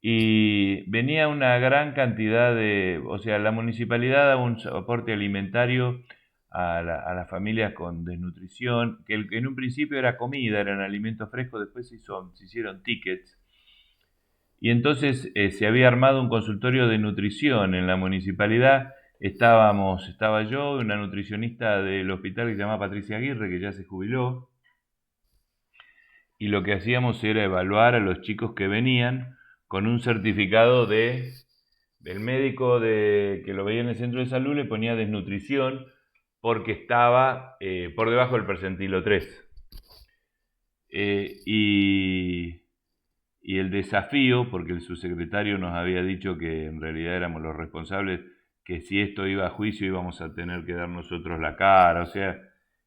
y venía una gran cantidad o sea, la municipalidad daba un aporte alimentario a las familias con desnutrición, que en un principio era comida, eran alimentos frescos, después se hicieron tickets. Y entonces se había armado un consultorio de nutrición en la municipalidad. Estaba yo, una nutricionista del hospital que se llama Patricia Aguirre, que ya se jubiló, y lo que hacíamos era evaluar a los chicos que venían con un certificado del médico que lo veía en el centro de salud, le ponía desnutrición porque estaba por debajo del percentilo 3. Y el desafío, porque el subsecretario nos había dicho que en realidad éramos los responsables, que si esto iba a juicio íbamos a tener que dar nosotros la cara, o sea,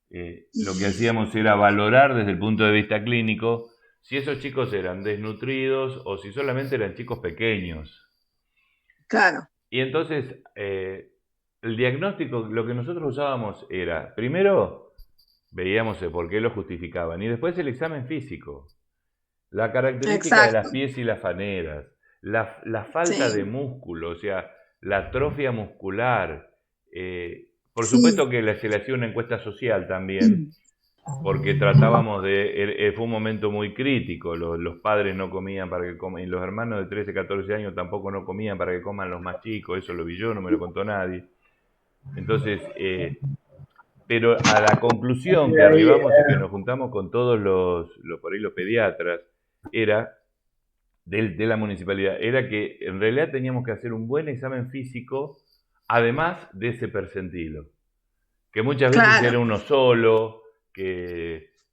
lo que hacíamos era valorar desde el punto de vista clínico si esos chicos eran desnutridos o si solamente eran chicos pequeños. claro, Y entonces, el diagnóstico, lo que nosotros usábamos era, primero, veíamos el por qué lo justificaban, y después el examen físico. la característica de las Exacto, pies y las faneras, la falta de sí, músculo, o sea, la atrofia muscular. Por sí. supuesto que se le hacía una encuesta social también, porque tratábamos fue un momento muy crítico, los padres no comían para que coman, y los hermanos de 13, 14 años tampoco no comían para que coman los más chicos, eso lo vi yo, no me lo contó nadie. Entonces, pero a la conclusión que arribamos y que nos juntamos con todos por ahí los pediatras, era de la municipalidad, era que en realidad teníamos que hacer un buen examen físico, además de ese percentilo, que muchas veces era Claro, uno solo,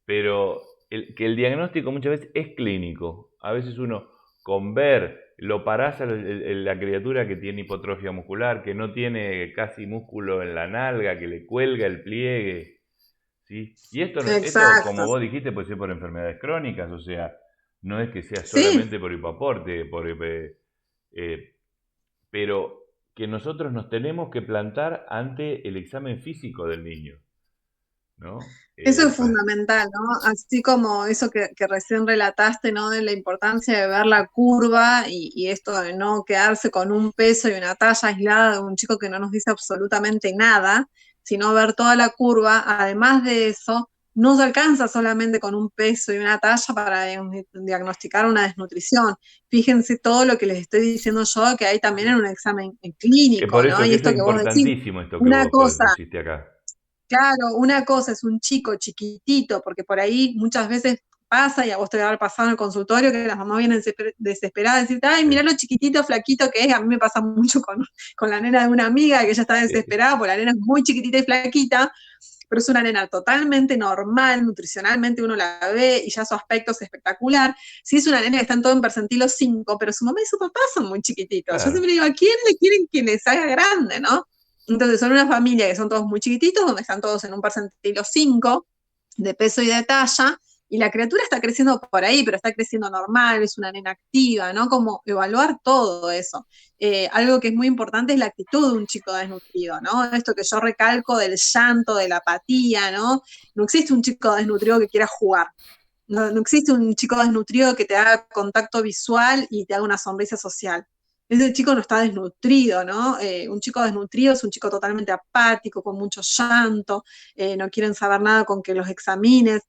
pero que el diagnóstico muchas veces es clínico. A veces uno, con ver, lo parás a la criatura que tiene hipotrofia muscular, que no tiene casi músculo en la nalga, que le cuelga el pliegue, ¿sí? Y esto, como exacto. vos dijiste, puede ser por enfermedades crónicas, o sea, no es que sea Sí, solamente por hipoaporte, eh, pero que nosotros nos tenemos que plantar ante el examen físico del niño, ¿no? eso es fundamental, ¿no? Así como eso que recién relataste, ¿no? De la importancia de ver la curva y esto de no quedarse con un peso y una talla aislada de un chico que no nos dice absolutamente nada, sino ver toda la curva. Además de eso, no se alcanza solamente con un peso y una talla para diagnosticar una desnutrición. Fíjense todo lo que les estoy diciendo yo, que hay también en un examen Que clínico, por ¿no? eso, Y que eso esto es que vos decís, importantísimo, esto que una vos cosa. pusiste acá. Claro, una cosa es un chico chiquitito, porque por ahí muchas veces pasa, y a vos te va a haber pasado en el consultorio, que las mamás vienen desesperadas a decirte, ay, mirá Sí, lo chiquitito, flaquito que es. A mí me pasa mucho con la nena de una amiga, que ella está sí. desesperada, porque la nena es muy chiquitita y flaquita, pero es una nena totalmente normal, nutricionalmente uno la ve y ya su aspecto es espectacular. Sí, es una nena que está en todo en percentilo 5, pero su mamá y su papá son muy chiquititos. Yo Claro. siempre digo, ¿a quién le quieren que les haga grande, no? Entonces son una familia que son todos muy chiquititos, donde están todos en un percentilo 5 de peso y de talla, y la criatura está creciendo por ahí, pero está creciendo normal, es una nena activa, ¿no? Como evaluar todo eso. Algo que es muy importante es la actitud de un chico desnutrido, ¿no? Esto que yo recalco del llanto, de la apatía, ¿no? No existe un chico desnutrido que quiera jugar. No, no existe un chico desnutrido que te haga contacto visual y te haga una sonrisa social. Ese chico no está desnutrido, ¿no? Un chico desnutrido es un chico totalmente apático, con mucho llanto, no quieren saber nada con que los examines.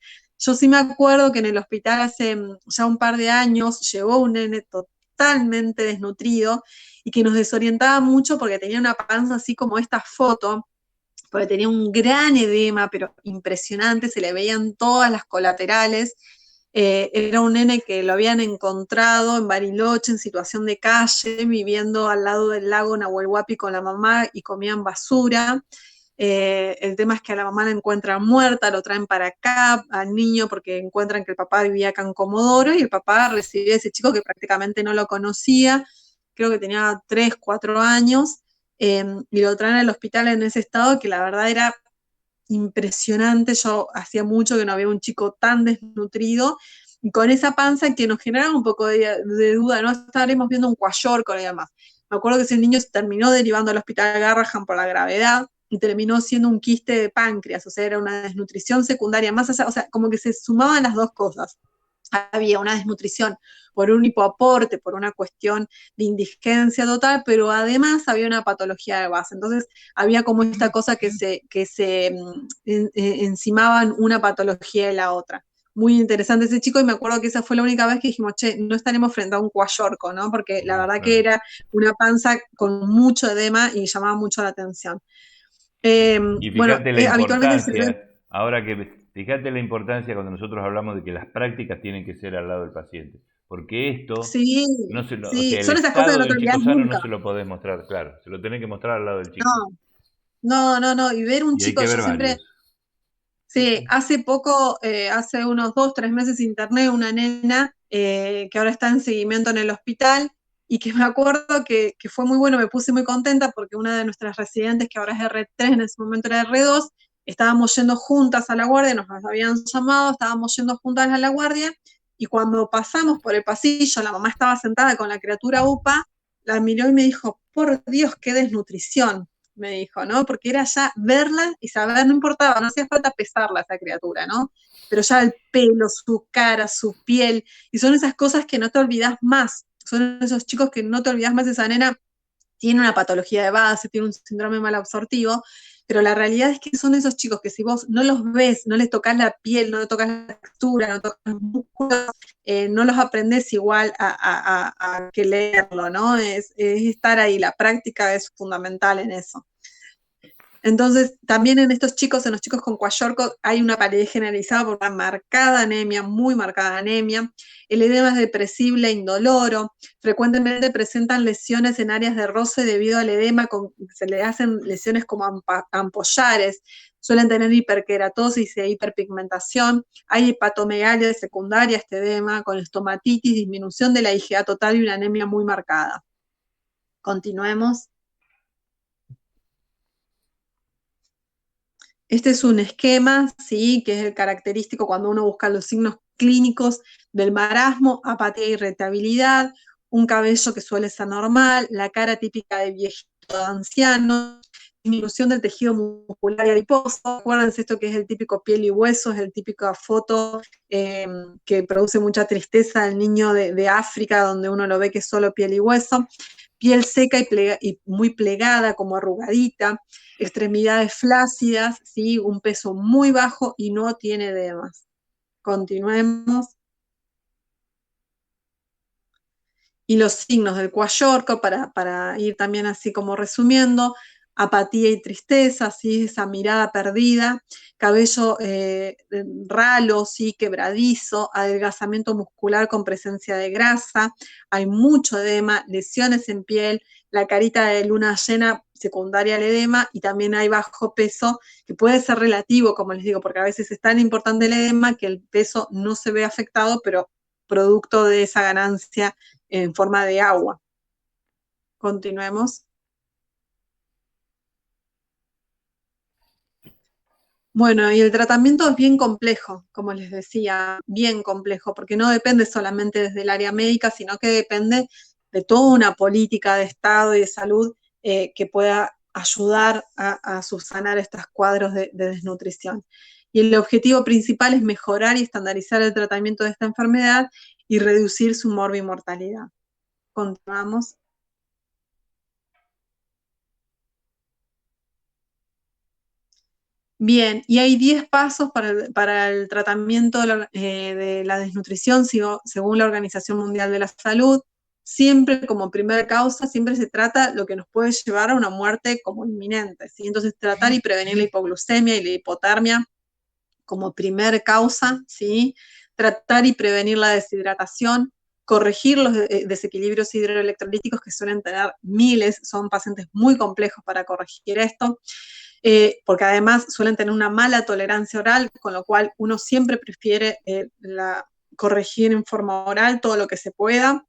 Yo sí me acuerdo que en el hospital hace ya un par de años llegó un nene totalmente desnutrido y que nos desorientaba mucho porque tenía una panza así como esta foto, porque tenía un gran edema, pero impresionante, se le veían todas las colaterales. Era un nene que lo habían encontrado en Bariloche, en situación de calle, viviendo al lado del lago Nahuel Huapi con la mamá y comían basura. El tema es que a la mamá la encuentran muerta, lo traen para acá, al niño, porque encuentran que el papá vivía acá en Comodoro y el papá recibió a ese chico que prácticamente no lo conocía, creo que tenía 3, 4 años, y lo traen al hospital en ese estado que la verdad era impresionante. Yo hacía mucho que no había un chico tan desnutrido y con esa panza que nos generaba un poco de duda, ¿no? Estaremos viendo un cuayorco y demás. Me acuerdo que ese niño se terminó derivando al hospital Garrahan por la gravedad y terminó siendo un quiste de páncreas, o sea, era una desnutrición secundaria, más allá, o sea, como que se sumaban las dos cosas. Había una desnutrición por un hipoaporte, por una cuestión de indigencia total, pero además había una patología de base. Entonces había como esta cosa que se encimaban una patología de la otra. Muy interesante ese chico y me acuerdo que esa fue la única vez que dijimos, che, no estaremos frente a un cuayorco, ¿no? Porque la verdad que Claro. era una panza con mucho edema y llamaba mucho la atención. Eh, Y bueno, fíjate la habitualmente se ve, importancia, ahora que fíjate la importancia cuando nosotros hablamos de que las prácticas tienen que ser al lado del paciente, porque esto sí, o sí, sea, el son esas cosas que estado no de te un chico olvidas sano no nunca. se lo podés mostrar, claro, se lo tenés que mostrar al lado del chico. No, no, no, no. Y ver un Y hay chico, que yo ver siempre, varios. sí, hace poco, hace unos 2, 3 meses interné una nena que ahora está en seguimiento en el hospital y que me acuerdo que fue muy bueno, me puse muy contenta porque una de nuestras residentes, que ahora es R3, en ese momento era R2, estábamos yendo juntas a la guardia, nos habían llamado, estábamos yendo juntas a la guardia y cuando pasamos por el pasillo, la mamá estaba sentada con la criatura UPA, la miró y me dijo, por Dios, qué desnutrición. me dijo, ¿no? Porque era ya verla y saber, no importaba, no hacía falta pesarla esa criatura, ¿no? Pero ya el pelo, su cara, su piel, y son esas cosas que no te olvidas más, son esos chicos que no te olvidas más. Esa nena tiene una patología de base, tiene un síndrome malabsortivo, pero la realidad es que son esos chicos que si vos no los ves, no les tocas la piel, no les tocas la textura, no tocas los músculos, no los aprendes igual a que leerlo, ¿no? Es estar ahí, la práctica es fundamental en eso. Entonces, también en los chicos con Kwashiorkor, hay una palidez generalizada por una marcada anemia, muy marcada anemia. El edema es depresible e indoloro. Frecuentemente presentan lesiones en áreas de roce debido al edema, se le hacen lesiones como ampollares. Suelen tener hiperkeratosis e hiperpigmentación. Hay hepatomegalia secundaria a este edema, con estomatitis, disminución de la IgA total y una anemia muy marcada. Continuemos. Este es un esquema, ¿sí? Que es el característico cuando uno busca los signos clínicos del marasmo: apatía e irritabilidad, un cabello que suele ser normal, la cara típica de viejito, de anciano, disminución del tejido muscular y adiposo. Acuérdense esto que es el típico piel y hueso, es el típico foto que produce mucha tristeza del niño de África, donde uno lo ve que es solo piel y hueso. Piel seca y muy plegada, como arrugadita, extremidades flácidas, ¿sí? Un peso muy bajo y no tiene edemas. Continuemos. Y los signos del Kwashiorkor, para ir también así como resumiendo: apatía y tristeza, ¿sí? Esa mirada perdida, cabello ralo, ¿sí? Quebradizo, adelgazamiento muscular con presencia de grasa, hay mucho edema, lesiones en piel, la carita de luna llena secundaria al edema, y también hay bajo peso, que puede ser relativo, como les digo, porque a veces es tan importante el edema que el peso no se ve afectado, pero producto de esa ganancia en forma de agua. Continuemos. Bueno, y el tratamiento es bien complejo, como les decía, bien complejo, porque no depende solamente desde el área médica, sino que depende de toda una política de Estado y de salud que pueda ayudar a subsanar estos cuadros de desnutrición. Y el objetivo principal es mejorar y estandarizar el tratamiento de esta enfermedad y reducir su morbimortalidad. Continuamos. Bien, y hay 10 pasos para el tratamiento de la desnutrición según la Organización Mundial de la Salud. Siempre como primera causa, siempre se trata lo que nos puede llevar a una muerte como inminente, ¿sí? Entonces, tratar y prevenir la hipoglucemia y la hipotermia como primer causa, ¿sí? Tratar y prevenir la deshidratación, corregir los desequilibrios hidroelectrolíticos, que suelen tener miles, son pacientes muy complejos para corregir esto. Porque además suelen tener una mala tolerancia oral, con lo cual uno siempre prefiere corregir en forma oral todo lo que se pueda,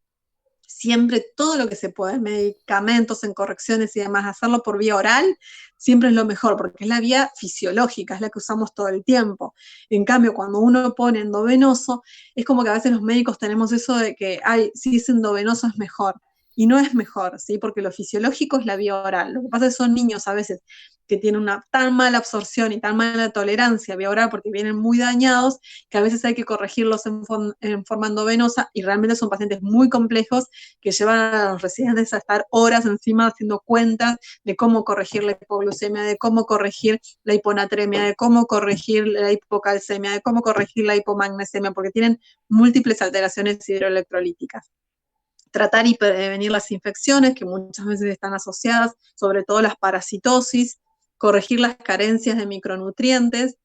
siempre todo lo que se pueda, medicamentos, en correcciones y demás, hacerlo por vía oral siempre es lo mejor, porque es la vía fisiológica, es la que usamos todo el tiempo. En cambio, cuando uno pone endovenoso, es como que a veces los médicos tenemos eso de que, ay, si es endovenoso es mejor. Y no es mejor, ¿sí? Porque lo fisiológico es la vía oral. Lo que pasa es que son niños a veces que tienen una tan mala absorción y tan mala tolerancia vía oral porque vienen muy dañados, que a veces hay que corregirlos en forma endovenosa, y realmente son pacientes muy complejos que llevan a los residentes a estar horas encima haciendo cuentas de cómo corregir la hipoglucemia, de cómo corregir la hiponatremia, de cómo corregir la hipocalcemia, de cómo corregir la hipomagnesemia, porque tienen múltiples alteraciones hidroelectrolíticas. Tratar y prevenir las infecciones, que muchas veces están asociadas, sobre todo las parasitosis, corregir las carencias de micronutrientes,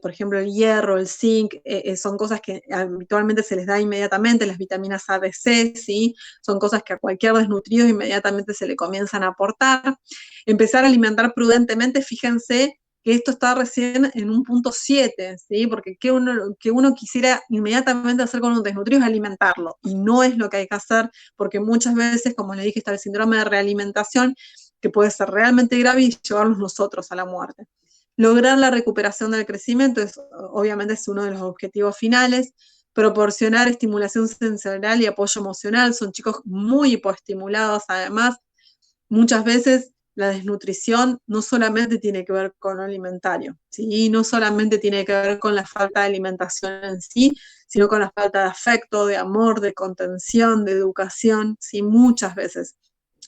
por ejemplo, el hierro, el zinc, son cosas que habitualmente se les da inmediatamente, las vitaminas A, B, C, ¿sí? Son cosas que a cualquier desnutrido inmediatamente se le comienzan a aportar. Empezar a alimentar prudentemente, fíjense que esto está recién en un punto 7, ¿sí? Porque que uno quisiera inmediatamente hacer con un desnutrido es alimentarlo, y no es lo que hay que hacer, porque muchas veces, como les dije, está el síndrome de realimentación, que puede ser realmente grave y llevarnos nosotros a la muerte. Lograr la recuperación del crecimiento obviamente es uno de los objetivos finales. Proporcionar estimulación sensorial y apoyo emocional, son chicos muy hipoestimulados además. Muchas veces la desnutrición no solamente tiene que ver con lo alimentario, ¿sí? No solamente tiene que ver con la falta de alimentación en sí, sino con la falta de afecto, de amor, de contención, de educación, ¿sí? Muchas veces.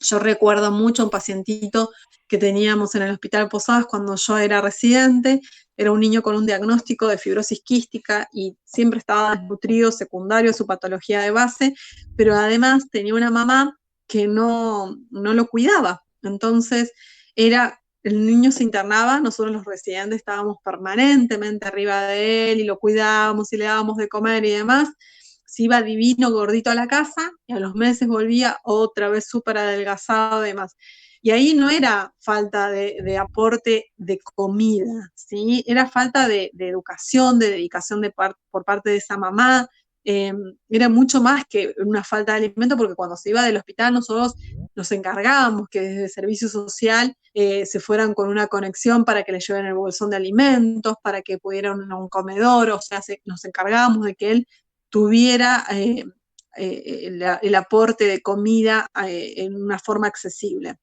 Yo recuerdo mucho un pacientito que teníamos en el Hospital Posadas cuando yo era residente, era un niño con un diagnóstico de fibrosis quística y siempre estaba desnutrido, secundario a su patología de base, pero además tenía una mamá que no lo cuidaba. Entonces, el niño se internaba, nosotros los residentes estábamos permanentemente arriba de él y lo cuidábamos y le dábamos de comer y demás. Se iba divino, gordito a la casa y a los meses volvía otra vez súper adelgazado y demás. Y ahí no era falta de aporte de comida, ¿sí? Era falta de educación, de dedicación por parte de esa mamá. Eh, Era mucho más que una falta de alimento, porque cuando se iba del hospital nosotros nos encargábamos que desde el servicio social se fueran con una conexión para que le lleven el bolsón de alimentos, para que pudieran a un comedor, o sea, nos encargábamos de que él tuviera el aporte de comida en una forma accesible.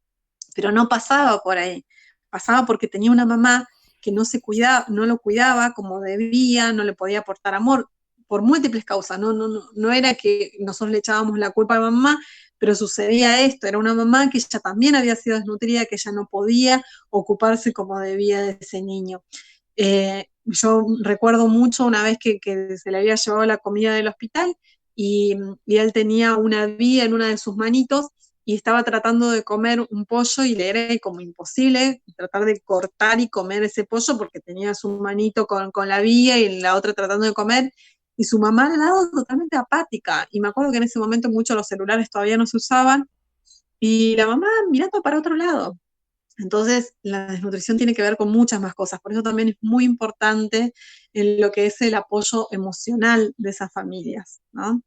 Pero no pasaba por ahí, pasaba porque tenía una mamá que no se cuidaba, no lo cuidaba como debía, no le podía aportar amor, por múltiples causas, no era que nosotros le echábamos la culpa a la mamá, pero sucedía esto, era una mamá que ella también había sido desnutrida, que ella no podía ocuparse como debía de ese niño. Yo recuerdo mucho una vez que se le había llevado la comida del hospital y él tenía una vía en una de sus manitos y estaba tratando de comer un pollo y le era como imposible tratar de cortar y comer ese pollo porque tenía su manito con la vía y la otra tratando de comer y su mamá al lado totalmente apática. Y me acuerdo que en ese momento muchos los celulares todavía no se usaban y la mamá mirando para otro lado. Entonces, la desnutrición tiene que ver con muchas más cosas, por eso también es muy importante en lo que es el apoyo emocional de esas familias, ¿no?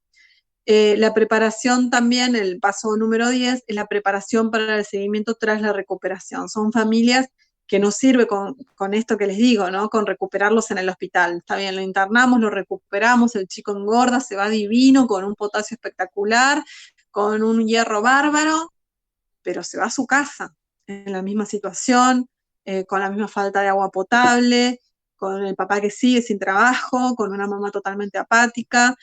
La preparación también, el paso número 10, es la preparación para el seguimiento tras la recuperación. Son familias que no sirve con esto que les digo, ¿no? Con recuperarlos en el hospital. Está bien, lo internamos, lo recuperamos, el chico engorda, se va divino, con un potasio espectacular, con un hierro bárbaro, pero se va a su casa en la misma situación, con la misma falta de agua potable, con el papá que sigue sin trabajo, con una mamá totalmente apática.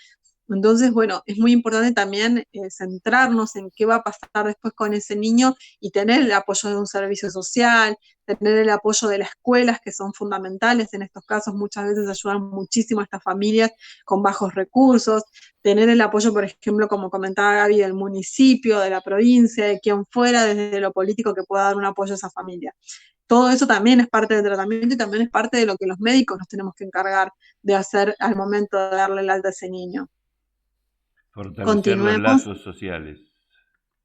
Entonces, bueno, es muy importante también centrarnos en qué va a pasar después con ese niño y tener el apoyo de un servicio social, tener el apoyo de las escuelas, que son fundamentales en estos casos, muchas veces ayudan muchísimo a estas familias con bajos recursos, tener el apoyo, por ejemplo, como comentaba Gaby, del municipio, de la provincia, de quien fuera, desde lo político que pueda dar un apoyo a esa familia. Todo eso también es parte del tratamiento y también es parte de lo que los médicos nos tenemos que encargar de hacer al momento de darle el alta a ese niño. Fortalecer los Continuemos. lazos sociales.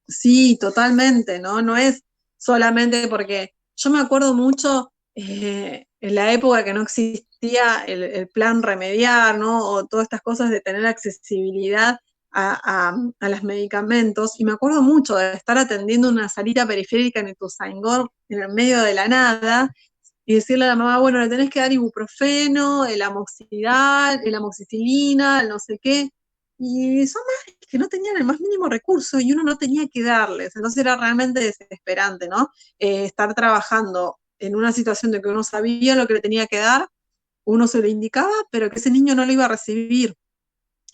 Sí, totalmente, ¿no? No es solamente porque yo me acuerdo mucho en la época que no existía el plan remediar, ¿no? O todas estas cosas de tener accesibilidad a los medicamentos. Y me acuerdo mucho de estar atendiendo una salita periférica en Ituzaingó, en el medio de la nada, y decirle a la mamá, bueno, le tenés que dar ibuprofeno, el amoxidal, el amoxicilina, el no sé qué. Y son que no tenían el más mínimo recurso y uno no tenía que darles. Entonces era realmente desesperante, ¿no? Estar trabajando en una situación de que uno sabía lo que le tenía que dar, uno se lo indicaba, pero que ese niño no lo iba a recibir.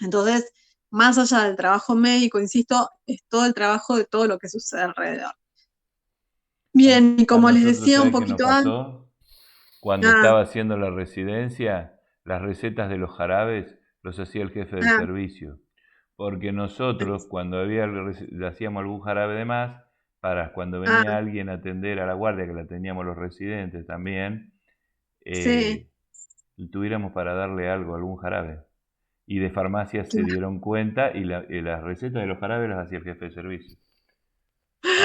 Entonces, más allá del trabajo médico, insisto, es todo el trabajo de todo lo que sucede alrededor. Bien, y A como les nosotros, decía un ¿sabes qué nos poquito antes, pasó? Cuando ah, estaba haciendo la residencia, las recetas de los jarabes los hacía el jefe del ah, servicio. Porque nosotros, cuando le hacíamos algún jarabe de más, para cuando ah, venía alguien a atender a la guardia, que la teníamos los residentes también, sí, eh, tuviéramos para darle algo, algún jarabe. Y de farmacia se dieron cuenta y las recetas de los jarabes las hacía el jefe de servicio.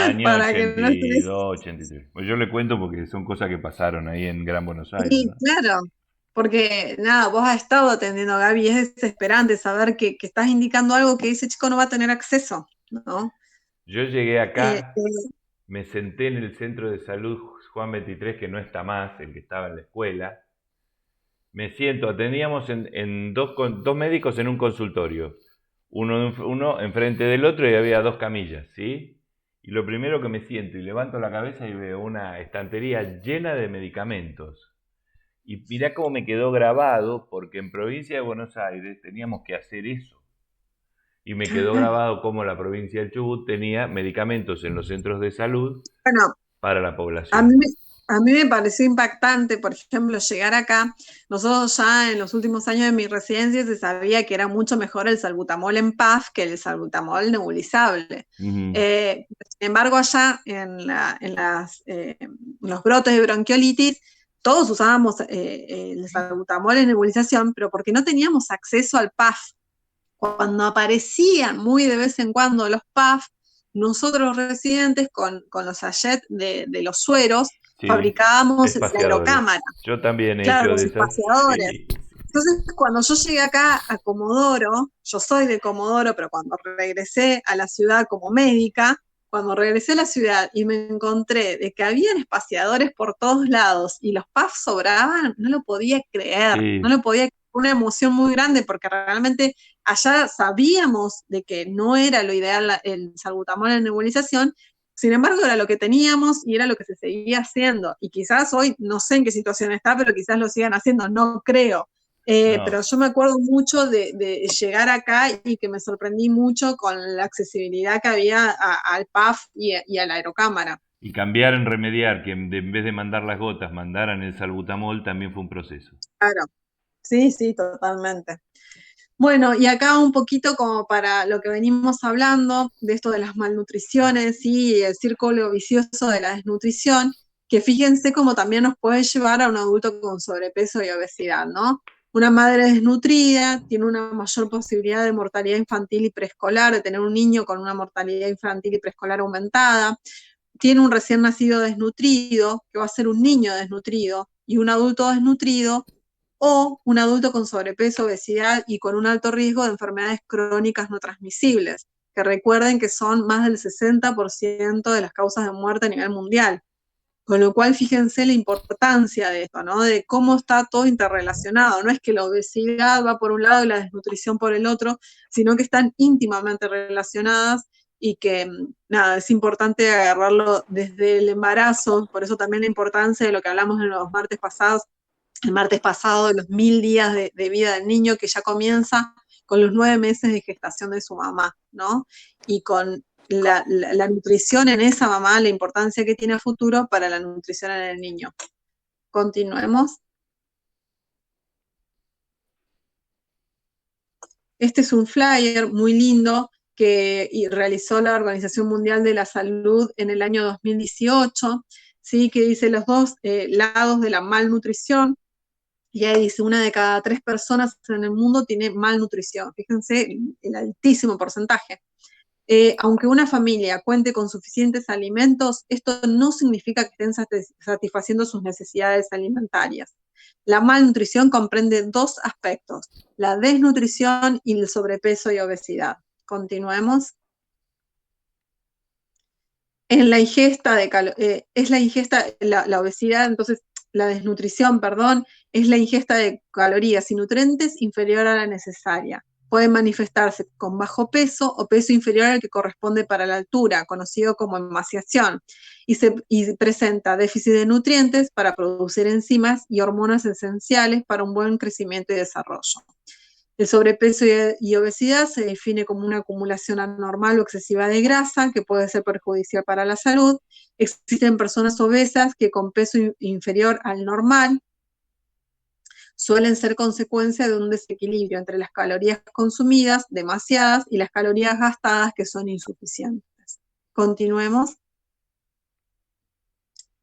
Año para que no estés. 82, 83. Pues yo le cuento porque son cosas que pasaron ahí en Gran Buenos Aires, Sí, ¿no? claro, porque nada, vos has estado atendiendo a Gaby y es desesperante saber que estás indicando algo que ese chico no va a tener acceso, ¿no? Yo llegué Eh, acá, me senté en el centro de salud Juan 23, que no está más, el que estaba en la escuela. Me siento, atendíamos en dos médicos en un consultorio, uno enfrente del otro y había dos camillas, ¿sí? y lo primero que me siento y levanto la cabeza y veo una estantería llena de medicamentos. Y mirá cómo me quedó grabado, porque en provincia de Buenos Aires teníamos que hacer eso. Y me quedó grabado cómo la provincia del Chubut tenía medicamentos en los centros de salud Bueno, para la a población. mí, a mí me pareció impactante, por ejemplo, llegar acá. Nosotros ya en los últimos años de mi residencia se sabía que era mucho mejor el salbutamol en PAF que el salbutamol nebulizable. Ujú. Sin embargo, allá en los brotes de bronquiolitis, todos usábamos el salbutamol en nebulización, pero porque no teníamos acceso al PAF. Cuando aparecían muy de vez en cuando los PAF, nosotros los residentes con los sachets de los sueros Sí, fabricábamos la espaciadores. aerocámara, Yo también he claro, hecho de los esas. espaciadores. Sí. Entonces, cuando yo llegué acá a Comodoro, yo soy de Comodoro, pero cuando regresé a la ciudad como médica, cuando regresé a la ciudad y me encontré de que habían espaciadores por todos lados y los PAF sobraban, no lo podía creer, no Sí, lo podía creer. Una emoción muy grande porque realmente allá sabíamos de que no era lo ideal el salbutamol en nebulización, sin embargo era lo que teníamos y era lo que se seguía haciendo. Y quizás hoy, no sé en qué situación está, pero quizás lo sigan haciendo, no creo. Pero no. yo me acuerdo mucho de llegar acá y que me sorprendí mucho con la accesibilidad que había al PAF y a la aerocámara. Y cambiar en remediar, que en vez de mandar las gotas mandaran el salbutamol, también fue un proceso. Claro, sí, sí, totalmente. Bueno, y acá un poquito como para lo que venimos hablando, de esto de las malnutriciones y el círculo vicioso de la desnutrición, que fíjense cómo también nos puede llevar a un adulto con sobrepeso y obesidad, ¿no? Una madre desnutrida tiene una mayor posibilidad de mortalidad infantil y preescolar, de tener un niño con una mortalidad infantil y preescolar aumentada, tiene un recién nacido desnutrido, que va a ser un niño desnutrido, y un adulto desnutrido, o un adulto con sobrepeso, obesidad y con un alto riesgo de enfermedades crónicas no transmisibles, que recuerden que son más del 60% de las causas de muerte a nivel mundial. Con lo cual, fíjense la importancia de esto, ¿no? De cómo está todo interrelacionado. No es que la obesidad va por un lado y la desnutrición por el otro, sino que están íntimamente relacionadas y que, nada, es importante agarrarlo desde el embarazo. Por eso también la importancia de lo que hablamos en los martes pasados, el martes pasado, de los 1000 días de vida del niño, que ya comienza con los 9 meses de gestación de su mamá, ¿no? Y con la nutrición en esa mamá, la importancia que tiene a futuro para la nutrición en el niño. Continuemos. Este es un flyer muy lindo que realizó la Organización Mundial de la Salud en el año 2018, ¿sí? Que dice los dos lados de la malnutrición. Y ahí dice, 1 de cada 3 personas en el mundo tiene malnutrición. Fíjense el altísimo porcentaje. Aunque una familia cuente con suficientes alimentos, esto no significa que estén satisfaciendo sus necesidades alimentarias. La malnutrición comprende dos aspectos, la desnutrición y el sobrepeso y obesidad. Continuemos. En la ingesta es la ingesta, la obesidad, entonces la desnutrición, perdón, es la ingesta de calorías y nutrientes inferior a la necesaria. Puede manifestarse con bajo peso o peso inferior al que corresponde para la altura, conocido como emaciación, y presenta déficit de nutrientes para producir enzimas y hormonas esenciales para un buen crecimiento y desarrollo. El sobrepeso y obesidad se define como una acumulación anormal o excesiva de grasa que puede ser perjudicial para la salud. Existen personas obesas que con peso inferior al normal suelen ser consecuencia de un desequilibrio entre las calorías consumidas, demasiadas, y las calorías gastadas, que son insuficientes. Continuemos.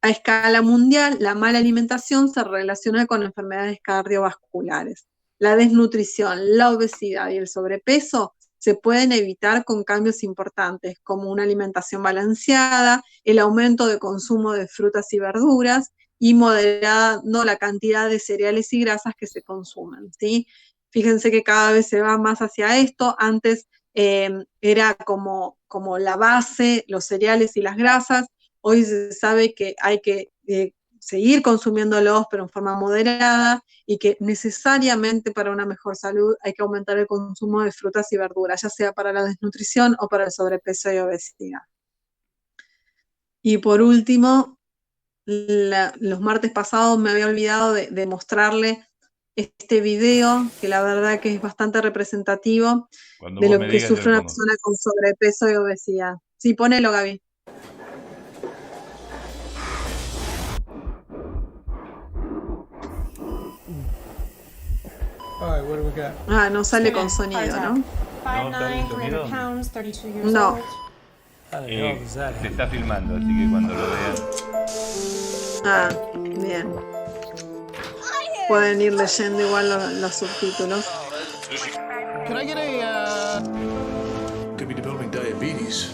A escala mundial, la mala alimentación se relaciona con enfermedades cardiovasculares. La desnutrición, la obesidad y el sobrepeso se pueden evitar con cambios importantes, como una alimentación balanceada, el aumento de consumo de frutas y verduras y moderando la cantidad de cereales y grasas que se consumen, ¿sí? Fíjense que cada vez se va más hacia esto. Antes era como la base, los cereales y las grasas. Hoy se sabe que hay que seguir consumiéndolos, pero en forma moderada, y que necesariamente para una mejor salud hay que aumentar el consumo de frutas y verduras, ya sea para la desnutrición o para el sobrepeso y obesidad. Y por último, los martes pasados me había olvidado de mostrarle este video, que la verdad que es bastante representativo Cuando de vos lo me que digas, yo sufre lo una pongo. persona con sobrepeso y obesidad. Sí, ponelo, Gaby. All right, what do we got? Ah, no sale con Heart sonido, attack. ¿no? 5'9", ¿No sale 300 sonido? pounds, 32 years No. old. How the hell is that? Se está filmando, así que cuando lo vean. Ah, bien. Pueden ir leyendo igual los subtítulos. Can I get a, Could be developing diabetes.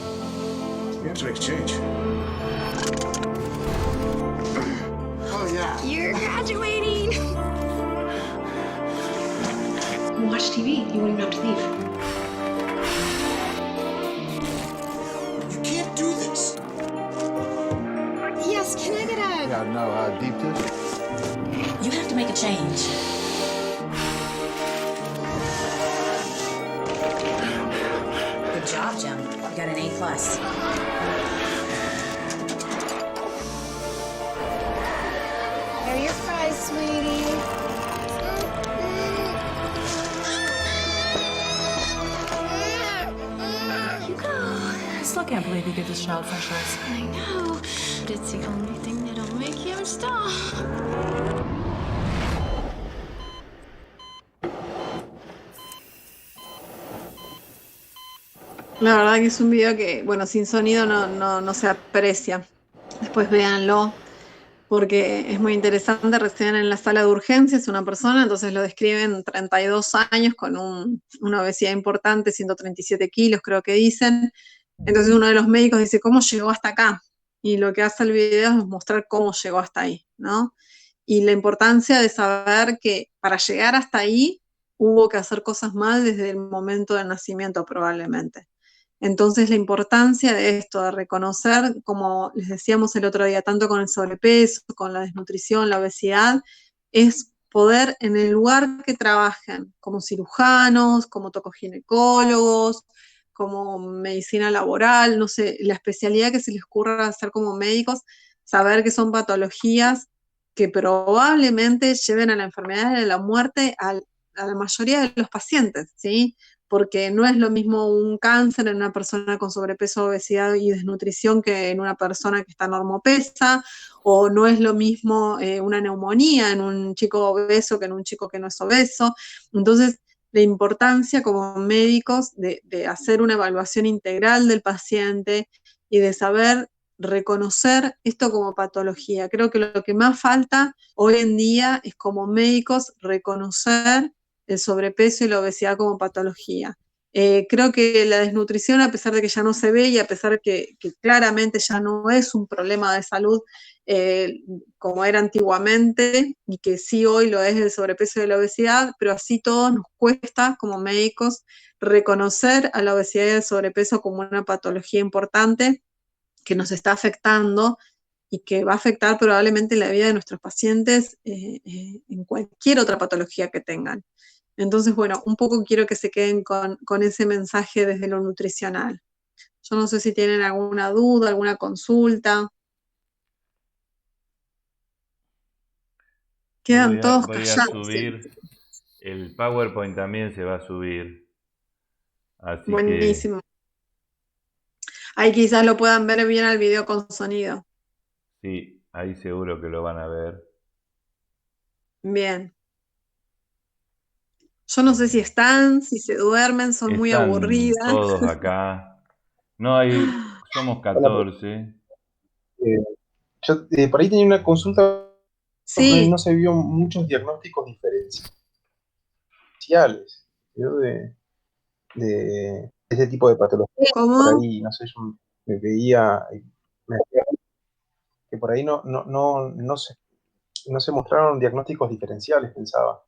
You have to exchange. Oh, yeah. You're graduating! Watch TV. You won't even have to leave. You can't do this. Yes, can I get a... You gotta know how deep this is. You have to make a change. Good job, Jim. You got an A+. Here are your fries, sweetie. I still can't believe you give this child freckles. I know, but it's the only thing that'll make him stop. La verdad que es un video que, bueno, sin sonido no se aprecia. Después véanlo, porque es muy interesante. Recién en la sala de urgencias una persona, entonces lo describen 32 años con una obesidad importante, 137 kilos creo que dicen. Entonces uno de los médicos dice, ¿cómo llegó hasta acá? Y lo que hace el video es mostrar cómo llegó hasta ahí, ¿no? Y la importancia de saber que para llegar hasta ahí hubo que hacer cosas mal desde el momento del nacimiento probablemente. Entonces la importancia de esto, de reconocer, como les decíamos el otro día, tanto con el sobrepeso, con la desnutrición, la obesidad, es poder en el lugar que trabajen, como cirujanos, como tocoginecólogos, como medicina laboral, no sé, la especialidad que se les ocurra hacer como médicos, saber que son patologías que probablemente lleven a la enfermedad y a la muerte a la mayoría de los pacientes, ¿sí? Porque no es lo mismo un cáncer en una persona con sobrepeso, obesidad y desnutrición que en una persona que está normopesa, o no es lo mismo una neumonía en un chico obeso que en un chico que no es obeso. Entonces, la importancia como médicos de hacer una evaluación integral del paciente y de saber reconocer esto como patología. Creo que lo que más falta hoy en día es como médicos reconocer el sobrepeso y la obesidad como patología. Creo que la desnutrición, a pesar de que ya no se ve y a pesar de que claramente ya no es un problema de salud como era antiguamente, y que sí hoy lo es el sobrepeso y la obesidad, pero así todos nos cuesta como médicos reconocer a la obesidad y el sobrepeso como una patología importante que nos está afectando y que va a afectar probablemente la vida de nuestros pacientes en cualquier otra patología que tengan. Entonces, bueno, un poco quiero que se queden con ese mensaje desde lo nutricional. Yo no sé si tienen alguna duda, alguna consulta. Quedan todos Voy a callados. subir, el PowerPoint también se va a subir, así que Buenísimo. Ahí quizás lo puedan ver bien al video con sonido. sí, ahí seguro que lo van a ver. Bien. Yo no sé si están, si se duermen, son muy Están aburridas. todos acá. No hay, somos 14. Yo por ahí tenía una consulta, Sí, no se vio muchos diagnósticos diferenciales, ¿no? de ese tipo de patologías. Por ¿cómo? ahí, no sé, yo me veía, me decía que por ahí no se mostraron diagnósticos diferenciales, pensaba,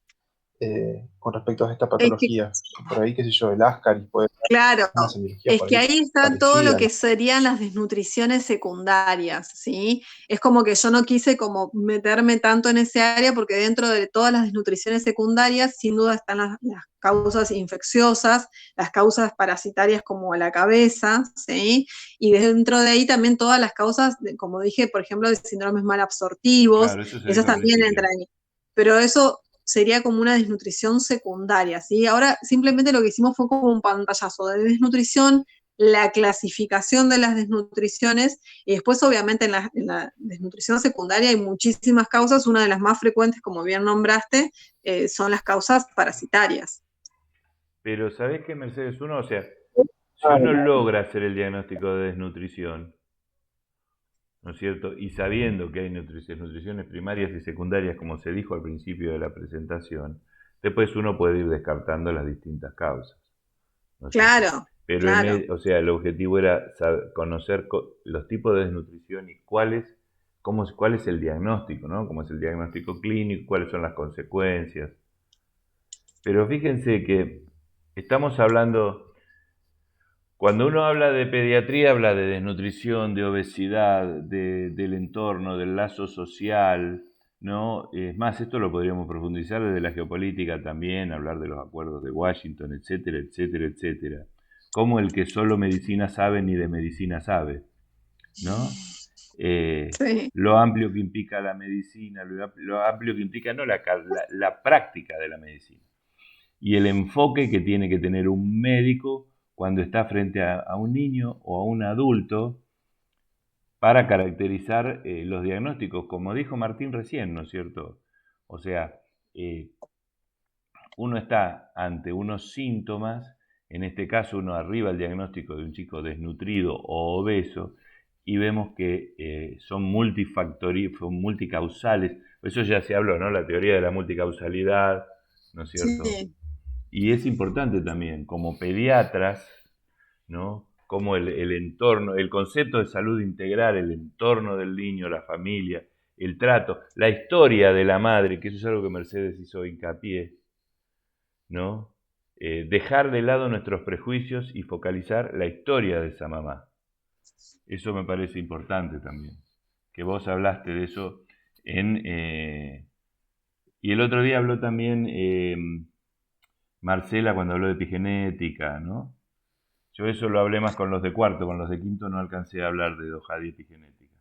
con respecto a esta Es que patología. Por ahí, qué sé yo, el Ascaris puede ser. Claro, una semiología es por que ahí ahí está todo lo parecida, que ¿no? serían las desnutriciones secundarias, ¿sí? Es como que yo no quise como meterme tanto en ese área porque dentro de todas las desnutriciones secundarias sin duda están las causas infecciosas, las causas parasitarias como la cabeza, ¿sí? Y dentro de ahí también todas las causas, como dije, por ejemplo, de síndromes malabsortivos, Claro, eso se esas dijo al también principio. entran ahí. Pero eso sería como una desnutrición secundaria, ¿sí? Ahora simplemente lo que hicimos fue como un pantallazo de desnutrición, la clasificación de las desnutriciones y después obviamente en la desnutrición secundaria hay muchísimas causas, una de las más frecuentes, como bien nombraste, son las causas parasitarias. Pero ¿sabés qué, Mercedes? Uno, o sea, si uno logra hacer el diagnóstico de desnutrición, ¿no es cierto? Y sabiendo que hay nutriciones primarias y secundarias, como se dijo al principio de la presentación, después uno puede ir descartando las distintas causas, ¿no es cierto? Claro, Pero claro. o sea, el objetivo era conocer los tipos de desnutrición y cuál es el diagnóstico, ¿no? Cómo es el diagnóstico clínico, cuáles son las consecuencias. Pero fíjense que estamos hablando, cuando uno habla de pediatría, habla de desnutrición, de obesidad, del entorno, del lazo social, ¿no? Es más, esto lo podríamos profundizar desde la geopolítica también, hablar de los acuerdos de Washington, etcétera, etcétera, etcétera. Como el que solo medicina sabe ni de medicina sabe, ¿no? Sí. Lo amplio que implica la medicina, lo amplio que implica no la práctica de la medicina y el enfoque que tiene que tener un médico cuando está frente a un niño o a un adulto para caracterizar los diagnósticos, como dijo Martín recién, ¿no es cierto? O sea, eh, uno está ante unos síntomas, en este caso uno arriba el diagnóstico de un chico desnutrido o obeso, y vemos que son multicausales, eso ya se habló, ¿no? La teoría de la multicausalidad, ¿no es cierto? Sí. Y es importante también, como pediatras, ¿no? Como el entorno, el concepto de salud integral, el entorno del niño, la familia, el trato, la historia de la madre, que eso es algo que Mercedes hizo hincapié, ¿no? Dejar de lado nuestros prejuicios y focalizar la historia de esa mamá. Eso me parece importante también, que vos hablaste de eso y el otro día habló también Marcela cuando habló de epigenética, ¿no? Yo eso lo hablé más con los de cuarto, con los de quinto no alcancé a hablar de Dojad y epigenética.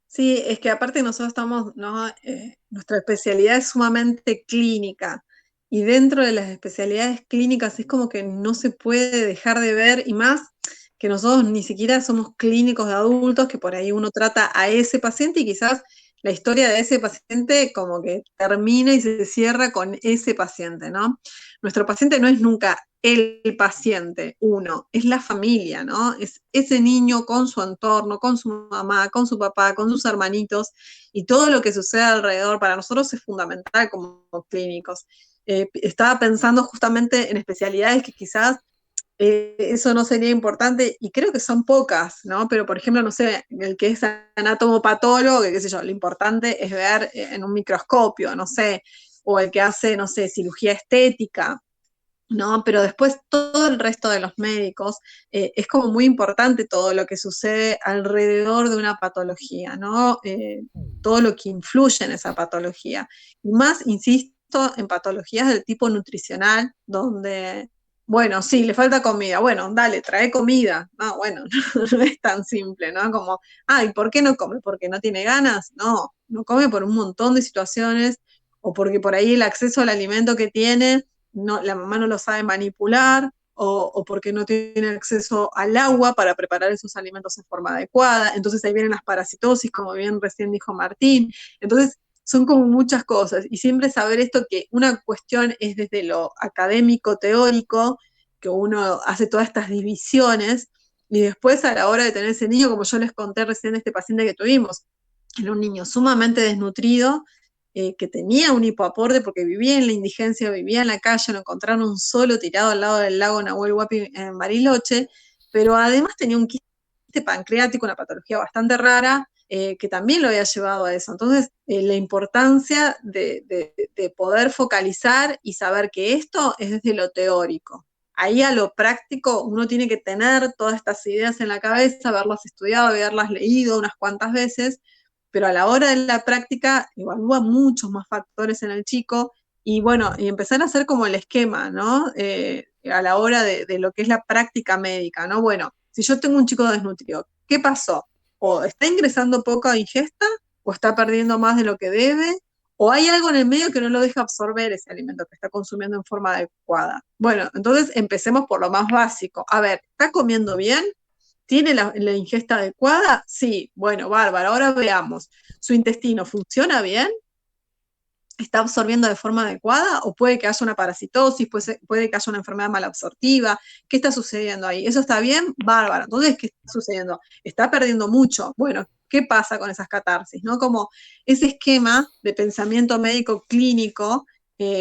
Sí, es que aparte nosotros estamos, ¿no? Nuestra especialidad es sumamente clínica y dentro de las especialidades clínicas es como que no se puede dejar de ver y más que nosotros ni siquiera somos clínicos de adultos, que por ahí uno trata a ese paciente y quizás la historia de ese paciente como que termina y se cierra con ese paciente, ¿no? Nuestro paciente no es nunca el paciente, uno, es la familia, ¿no? Es ese niño con su entorno, con su mamá, con su papá, con sus hermanitos y todo lo que sucede alrededor para nosotros es fundamental como clínicos. Estaba pensando justamente en especialidades que quizás eso no sería importante y creo que son pocas, ¿no? Pero por ejemplo, no sé, el que es anatomopatólogo, que qué sé yo, lo importante es ver en un microscopio, no sé, o el que hace, no sé, cirugía estética, ¿no? Pero después todo el resto de los médicos es como muy importante todo lo que sucede alrededor de una patología, ¿no? Todo lo que influye en esa patología. Y más, insisto, en patologías del tipo nutricional, donde, bueno, sí, le falta comida, bueno, dale, trae comida. No, bueno, no es tan simple, ¿no? Como, ¿y por qué no come? ¿Porque no tiene ganas? No, no come por un montón de situaciones o porque por ahí el acceso al alimento que tiene no, la mamá no lo sabe manipular o porque no tiene acceso al agua para preparar esos alimentos de forma adecuada. Entonces ahí vienen las parasitosis, como bien recién dijo Martín. Entonces son como muchas cosas y siempre saber esto que una cuestión es desde lo académico, teórico, que uno hace todas estas divisiones y después a la hora de tener ese niño, como yo les conté recién de este paciente que tuvimos, era un niño sumamente desnutrido, que tenía un hipoaporte porque vivía en la indigencia, vivía en la calle, lo encontraron solo tirado al lado del lago Nahuel Huapi en Bariloche, pero además tenía un quiste pancreático, una patología bastante rara, que también lo había llevado a eso. Entonces, la importancia de poder focalizar y saber que esto es desde lo teórico. ahí a lo práctico uno tiene que tener todas estas ideas en la cabeza, haberlas estudiado, haberlas leído unas cuantas veces, pero a la hora de la práctica evalúa muchos más factores en el chico y bueno, y empezar a hacer como el esquema, ¿no? A la hora de lo que es la práctica médica, ¿no? Bueno, si yo tengo un chico desnutrido, ¿qué pasó? O está ingresando poca ingesta, o está perdiendo más de lo que debe, o hay algo en el medio que no lo deja absorber ese alimento que está consumiendo en forma adecuada. Bueno, entonces empecemos por lo más básico. A ver, ¿está comiendo bien? ¿Tiene la ingesta adecuada? Sí, bueno, bárbaro. Ahora veamos. ¿Su intestino funciona bien? ¿Está absorbiendo de forma adecuada? ¿O puede que haya una parasitosis? ¿Puede que haya una enfermedad malabsortiva? ¿Qué está sucediendo ahí? ¿Eso está bien? Bárbaro. Entonces, ¿qué está sucediendo? ¿Está perdiendo mucho? Bueno, ¿qué pasa con esas catarsis? ¿No? Como ese esquema de pensamiento médico clínico,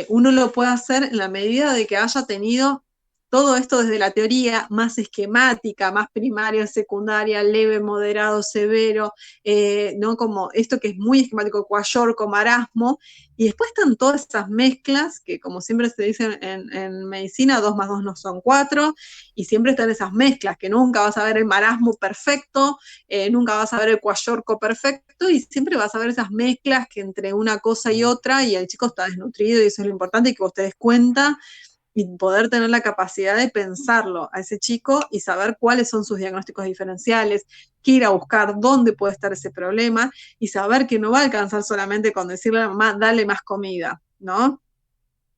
uno lo puede hacer en la medida de que haya tenido todo esto desde la teoría más esquemática, más primaria, secundaria, leve, moderado, severo, ¿no? Como esto que es muy esquemático, Kwashiorkor, marasmo, y después están todas esas mezclas que, como siempre se dice en medicina, 2 más 2 no son 4, y siempre están esas mezclas, que nunca vas a ver el marasmo perfecto, nunca vas a ver el Kwashiorkor perfecto, y siempre vas a ver esas mezclas que entre una cosa y otra, y el chico está desnutrido, y eso es lo importante, y que vos te des cuenta, y poder tener la capacidad de pensarlo a ese chico y saber cuáles son sus diagnósticos diferenciales, que ir a buscar dónde puede estar ese problema y saber que no va a alcanzar solamente con decirle a la mamá, dale más comida, ¿no?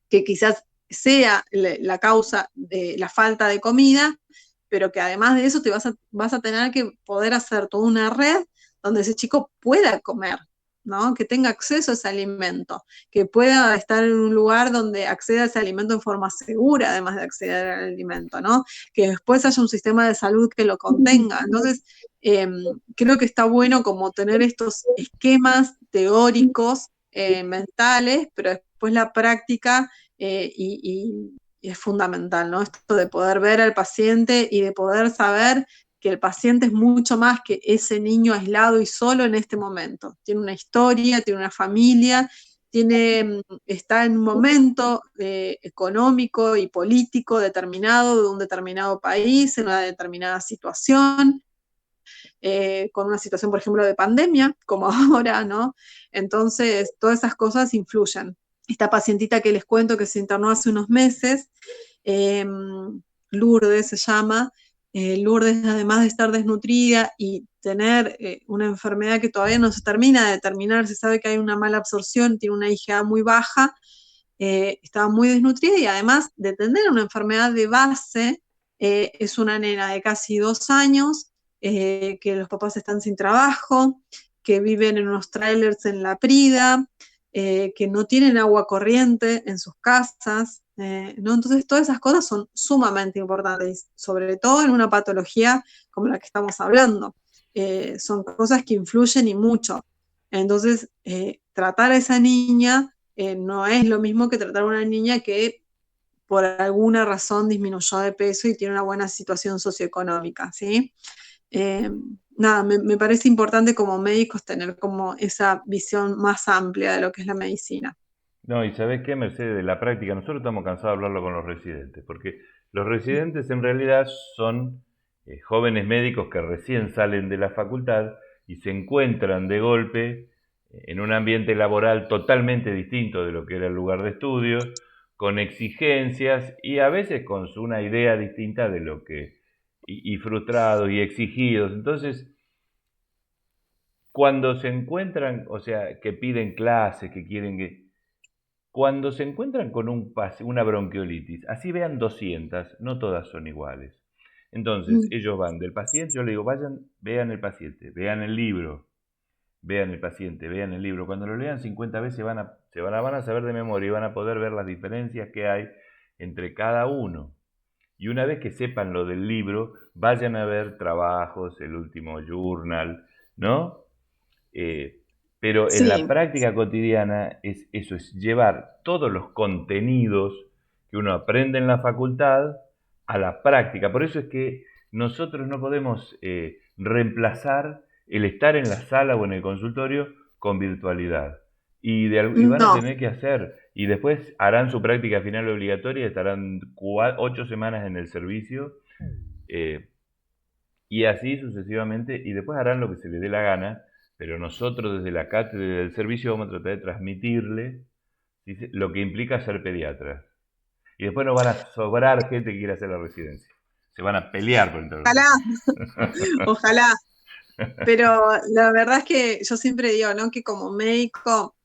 Que quizás sea la causa de la falta de comida, pero que además de eso vas a tener que poder hacer toda una red donde ese chico pueda comer, ¿no? Que tenga acceso a ese alimento, que pueda estar en un lugar donde acceda a ese alimento en forma segura, además de acceder al alimento, ¿no? Que después haya un sistema de salud que lo contenga. Entonces, creo que está bueno como tener estos esquemas teóricos, mentales, pero después la práctica y es fundamental, ¿no? Esto de poder ver al paciente y de poder saber que el paciente es mucho más que ese niño aislado y solo en este momento. Tiene una historia, tiene una familia, está en un momento económico y político determinado de un determinado país, en una determinada situación, con una situación, por ejemplo, de pandemia, como ahora, ¿no? Entonces, todas esas cosas influyen. Esta pacientita que les cuento que se internó hace unos meses, Lourdes se llama, Lourdes, además de estar desnutrida y tener una enfermedad que todavía no se termina de determinar, se sabe que hay una mala absorción, tiene una IgA muy baja, estaba muy desnutrida y además de tener una enfermedad de base, es una nena de casi 2 años, que los papás están sin trabajo, que viven en unos trailers en La Prida, que no tienen agua corriente en sus casas, ¿no? Entonces todas esas cosas son sumamente importantes, sobre todo en una patología como la que estamos hablando. Son cosas que influyen y mucho. Entonces, tratar a esa niña no es lo mismo que tratar a una niña que por alguna razón disminuyó de peso y tiene una buena situación socioeconómica, ¿sí? Nada, me parece importante como médicos tener como esa visión más amplia de lo que es la medicina. No, y ¿sabés qué, Mercedes? De la práctica, nosotros estamos cansados de hablarlo con los residentes, porque los residentes en realidad son jóvenes médicos que recién salen de la facultad y se encuentran de golpe en un ambiente laboral totalmente distinto de lo que era el lugar de estudios, con exigencias y a veces con una idea distinta de lo que, y frustrados y exigidos. Entonces, cuando se encuentran, o sea, que piden clases, que quieren que... Cuando se encuentran con una bronquiolitis, así vean 200, no todas son iguales. Entonces, ellos van del paciente, yo le digo, vayan, vean el paciente, vean el libro, vean el paciente, vean el libro. Cuando lo lean 50 veces van a saber de memoria y van a poder ver las diferencias que hay entre cada uno. Y una vez que sepan lo del libro, vayan a ver trabajos, el último journal, ¿no? Pero en la práctica cotidiana eso es llevar todos los contenidos que uno aprende en la facultad a la práctica. Por eso es que nosotros no podemos reemplazar el estar en la sala o en el consultorio con virtualidad. Y van a tener que hacer Y después harán su práctica final obligatoria, estarán 8 semanas en el servicio, y así sucesivamente, y después harán lo que se les dé la gana, pero nosotros desde la cátedra del servicio vamos a tratar de transmitirle lo que implica ser pediatras. Y después nos van a sobrar gente que quiera hacer la residencia. Se van a pelear por entrar. Ojalá, ojalá. Pero la verdad es que yo siempre digo, ¿no? Que como médico,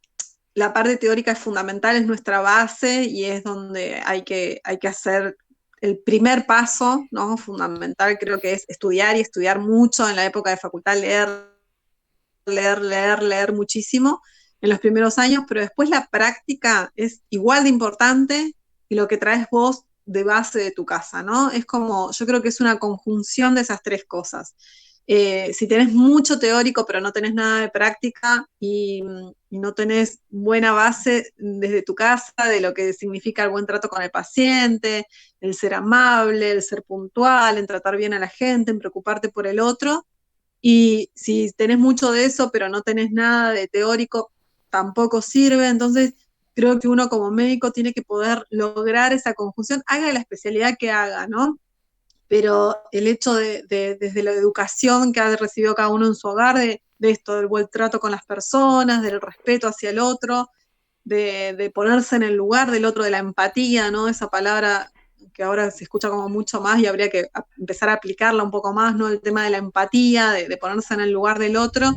la parte teórica es fundamental, es nuestra base y es donde hay que hacer el primer paso, ¿no? Fundamental creo que es estudiar y estudiar mucho en la época de facultad, leer muchísimo en los primeros años, pero después la práctica es igual de importante y lo que traes vos de base de tu casa, ¿no? Es como, yo creo que es una conjunción de esas tres cosas. Si tenés mucho teórico pero no tenés nada de práctica y no tenés buena base desde tu casa de lo que significa el buen trato con el paciente, el ser amable, el ser puntual, en tratar bien a la gente, en preocuparte por el otro, y si tenés mucho de eso pero no tenés nada de teórico, tampoco sirve. Entonces creo que uno como médico tiene que poder lograr esa conjunción, haga la especialidad que haga, ¿no? Pero el hecho desde la educación que ha recibido cada uno en su hogar, de esto, del buen trato con las personas, del respeto hacia el otro, de ponerse en el lugar del otro, de la empatía, ¿no? Esa palabra que ahora se escucha como mucho más y habría que empezar a aplicarla un poco más, ¿no? El tema de la empatía, de ponerse en el lugar del otro,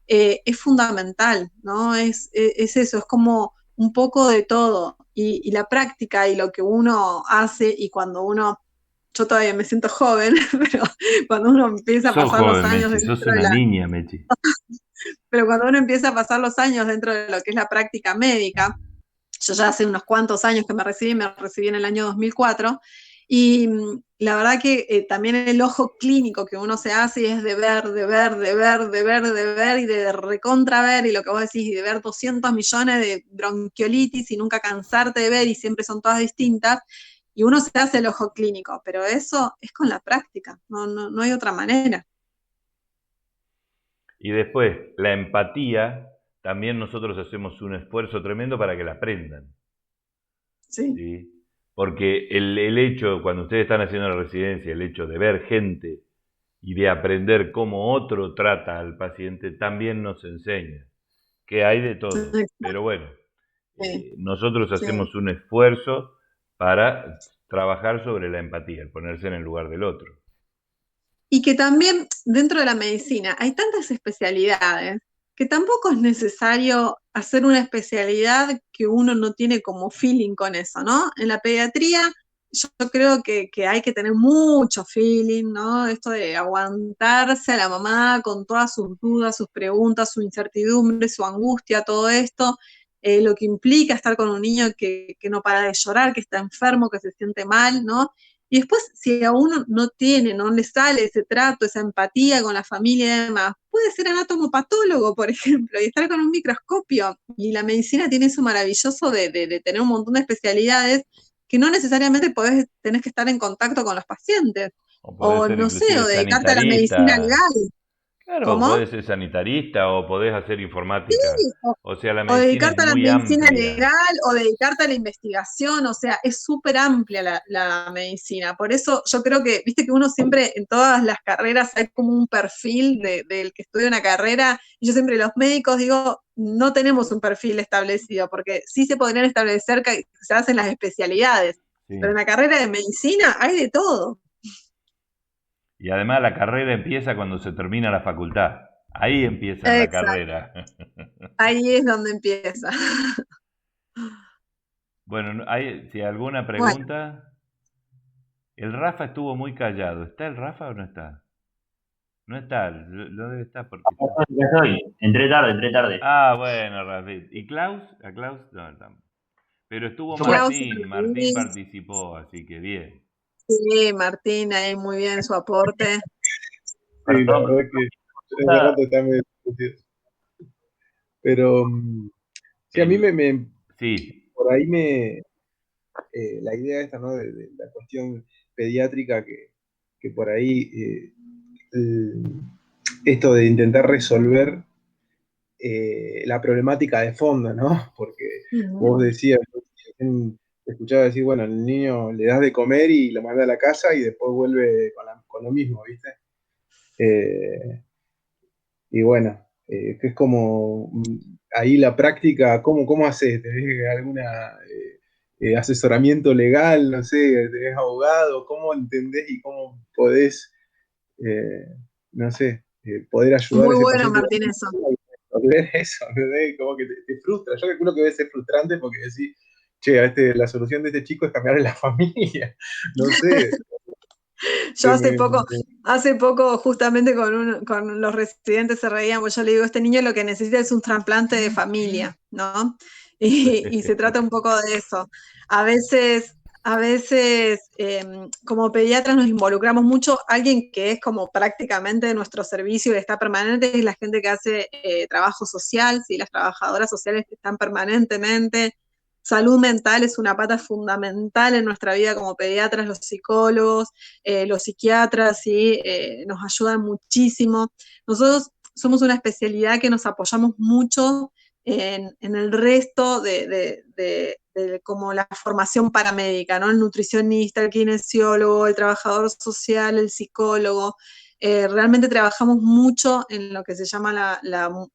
es fundamental, ¿no? Es eso, es como un poco de todo. Y la práctica y lo que uno hace, y cuando uno, yo todavía me siento joven, pero cuando uno empieza a Sos pasar los joven, años Mechi, sos dentro de una niña, Mechi. pero cuando uno empieza a pasar los años dentro de lo que es la práctica médica, yo ya hace unos cuantos años que me recibí en el año 2004, y la verdad que también el ojo clínico que uno se hace es de ver y de recontraver, y lo que vos decís, y de ver 200 millones de bronquiolitis y nunca cansarte de ver, y siempre son todas distintas, y uno se hace el ojo clínico, pero eso es con la práctica, no hay otra manera. Y después, la empatía, también nosotros hacemos un esfuerzo tremendo para que la aprendan. Sí. ¿Sí? Porque el hecho, cuando ustedes están haciendo la residencia, el hecho de ver gente y de aprender cómo otro trata al paciente, también nos enseña que hay de todo. Pero bueno, nosotros hacemos un esfuerzo para trabajar sobre la empatía, el ponerse en el lugar del otro. Y que también dentro de la medicina hay tantas especialidades que tampoco es necesario hacer una especialidad que uno no tiene como feeling con eso, ¿no? En la pediatría yo creo que hay que tener mucho feeling, ¿no? Esto de aguantarse a la mamá con todas sus dudas, sus preguntas, su incertidumbre, su angustia, todo esto, lo que implica estar con un niño que no para de llorar, que está enfermo, que se siente mal, ¿no? Y después, si a uno no tiene, no le sale ese trato, esa empatía con la familia y demás, puede ser anatomopatólogo, por ejemplo, y estar con un microscopio. Y la medicina tiene eso maravilloso de tener un montón de especialidades que no necesariamente tenés que estar en contacto con los pacientes. O podés O ser no sé, inclusive o dedicarte a la medicina sanitarista. legal. Claro, ¿Cómo? podés ser sanitarista o podés hacer informática. Sí, O sea, la o medicina es dedicarte a la muy medicina amplia. legal, o dedicarte a la investigación, o sea, es súper amplia la medicina. Por eso yo creo que, viste que uno siempre en todas las carreras hay como un perfil del que estudia una carrera, y yo siempre los médicos digo, no tenemos un perfil establecido, porque sí se podrían establecer que se hacen las especialidades, Sí. pero en la carrera de medicina hay de todo. Y además la carrera empieza cuando se termina la facultad. Ahí empieza la Exacto, carrera. ahí es donde empieza. Bueno, si alguna Bueno, pregunta. El Rafa estuvo muy callado. ¿Está el Rafa o no está? No está, no debe estar porque está. Ya estoy. Entré tarde. Ah, bueno, Rafit. ¿Y Klaus? ¿A Klaus? No, tampoco. Pero estuvo Klaus y Martín Luis, participó, así que bien. sí, Martín, ahí muy bien su aporte. Sí, la verdad que hace rato está medio discutido. Pero sí, a mí Sí, por ahí la idea esta, ¿no? De la cuestión pediátrica que por ahí esto de intentar resolver la problemática de fondo, ¿no? Porque vos decías, te escuchaba decir, bueno, el niño le das de comer y lo manda a la casa y después vuelve con lo mismo, ¿viste? Y bueno, que es como ahí la práctica, ¿cómo haces? ¿Tenés alguna asesoramiento legal? No sé, ¿tenés abogado? ¿Cómo entendés y cómo podés, eh, no sé, poder ayudar a Muy ese bueno, paciente Martín, eso. a resolver eso? ¿Entendés? Como que te frustra. Yo calculo que debe ser frustrante porque decís, che, la solución de este chico es cambiarle la familia. No sé. Yo hace poco justamente con los residentes se reían, pues yo le digo, este niño lo que necesita es un trasplante de familia, ¿no? Y se trata un poco de eso. A veces como pediatras nos involucramos mucho. Alguien que es como prácticamente de nuestro servicio y está permanente es la gente que hace trabajo social, ¿sí? Las trabajadoras sociales que están permanentemente. Salud mental es una pata fundamental en nuestra vida como pediatras, los psicólogos, los psiquiatras, ¿sí? Nos ayudan muchísimo. Nosotros somos una especialidad que nos apoyamos mucho en el resto de como la formación paramédica, ¿no? El nutricionista, el kinesiólogo, el trabajador social, el psicólogo. Realmente trabajamos mucho en lo que se llama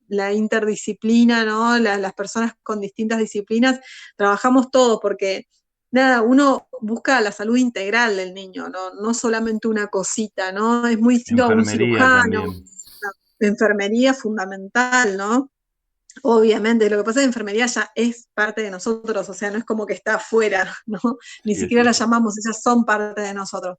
la interdisciplina, ¿no? Las personas con distintas disciplinas, trabajamos todo porque nada, uno busca la salud integral del niño, no solamente una cosita, ¿no? Es muy distinto a un Enfermería cirujano, también. enfermería fundamental, ¿no? Obviamente, lo que pasa es que enfermería ya es parte de nosotros, o sea, no es como que está afuera, ¿no? Ni Sí, siquiera sí, las sí. llamamos, ellas son parte de nosotros.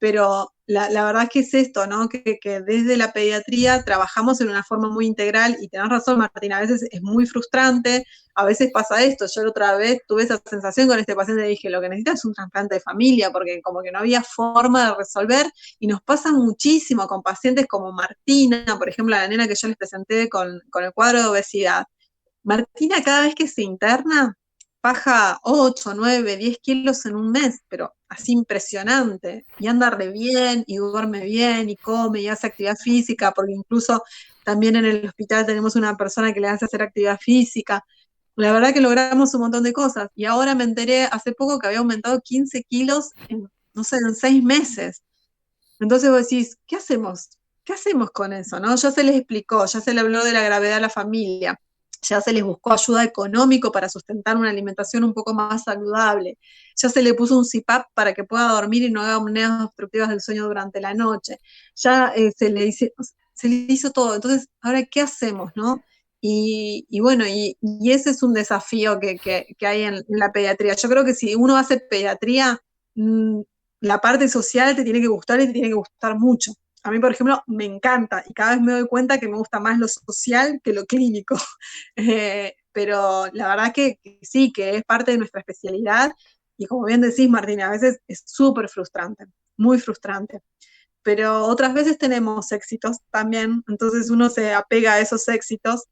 Pero la verdad es que es esto, ¿no? Que desde la pediatría trabajamos en una forma muy integral y tenés razón, Martín, a veces es muy frustrante, a veces pasa esto. Yo la otra vez tuve esa sensación con este paciente y dije, lo que necesita es un trasplante de familia, porque como que no había forma de resolver y nos pasa muchísimo con pacientes como Martina, por ejemplo, la nena que yo les presenté con el cuadro de obesidad. Martina cada vez que se interna baja 8, 9, 10 kilos en un mes, pero así impresionante. Y anda re bien, y duerme bien, y come, y hace actividad física, porque incluso también en el hospital tenemos una persona que le hace hacer actividad física. La verdad que logramos un montón de cosas. Y ahora me enteré hace poco que había aumentado 15 kilos en, no sé, en 6 meses. Entonces vos decís, ¿qué hacemos? ¿Qué hacemos con eso? ¿No? Ya se les explicó, ya se le habló de la gravedad a la familia, ya se les buscó ayuda económica para sustentar una alimentación un poco más saludable, ya se le puso un CPAP para que pueda dormir y no haga apneas obstructivas del sueño durante la noche, ya se le hizo todo. Entonces, ahora, ¿qué hacemos, no? Y bueno, y ese es un desafío que hay en la pediatría. Yo creo que si uno hace pediatría, la parte social te tiene que gustar y te tiene que gustar mucho. A mí, por ejemplo, me encanta y cada vez me doy cuenta que me gusta más lo social que lo clínico. Pero la verdad que sí, que es parte de nuestra especialidad y como bien decís, Martina, a veces es súper frustrante, muy frustrante. Pero otras veces tenemos éxitos también, entonces uno se apega a esos éxitos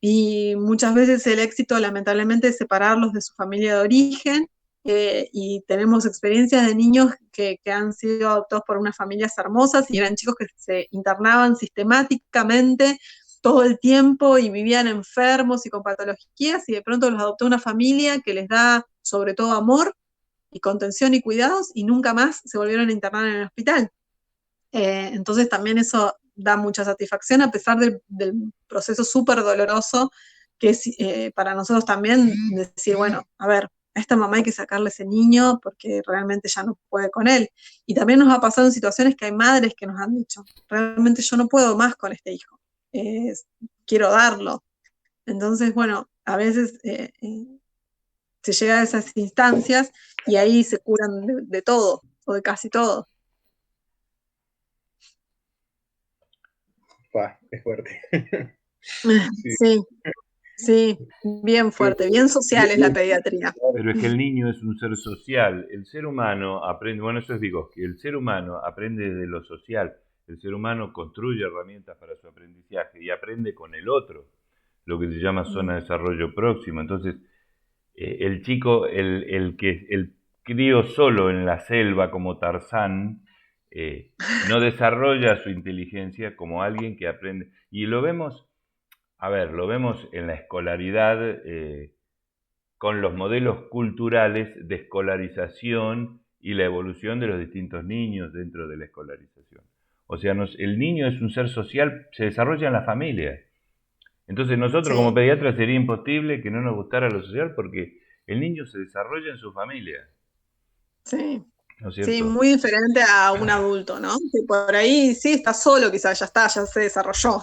y muchas veces el éxito lamentablemente es separarlos de su familia de origen, y tenemos experiencias de niños que han sido adoptados por unas familias hermosas y eran chicos que se internaban sistemáticamente todo el tiempo y vivían enfermos y con patologías y de pronto los adoptó una familia que les da sobre todo amor y contención y cuidados y nunca más se volvieron a internar en el hospital. Entonces también eso da mucha satisfacción a pesar del proceso súper doloroso que es para nosotros también decir, bueno, a ver, a esta mamá hay que sacarle ese niño porque realmente ya no puede con él. Y también nos ha pasado en situaciones que hay madres que nos han dicho, realmente yo no puedo más con este hijo, eh, quiero darlo. Entonces, bueno, a veces se llega a esas instancias y ahí se curan de todo o de casi todo. Es fuerte. Sí. Sí, sí, bien fuerte, bien social es la pediatría. Pero es que el niño es un ser social. El ser humano aprende, bueno, eso es Vygotsky, el ser humano aprende de lo social. El ser humano construye herramientas para su aprendizaje y aprende con el otro, lo que se llama zona de desarrollo próximo. Entonces, el chico, el crío solo en la selva como Tarzán, no desarrolla su inteligencia como alguien que aprende. Y lo vemos A ver, lo vemos en la escolaridad con los modelos culturales de escolarización y la evolución de los distintos niños dentro de la escolarización. O sea, el niño es un ser social, se desarrolla en la familia. Entonces nosotros como pediatras sería imposible que no nos gustara lo social porque el niño se desarrolla en su familia. Sí. ¿No es cierto? Sí, muy diferente a un adulto, ¿no? Que por ahí sí está solo, quizás ya está, ya se desarrolló.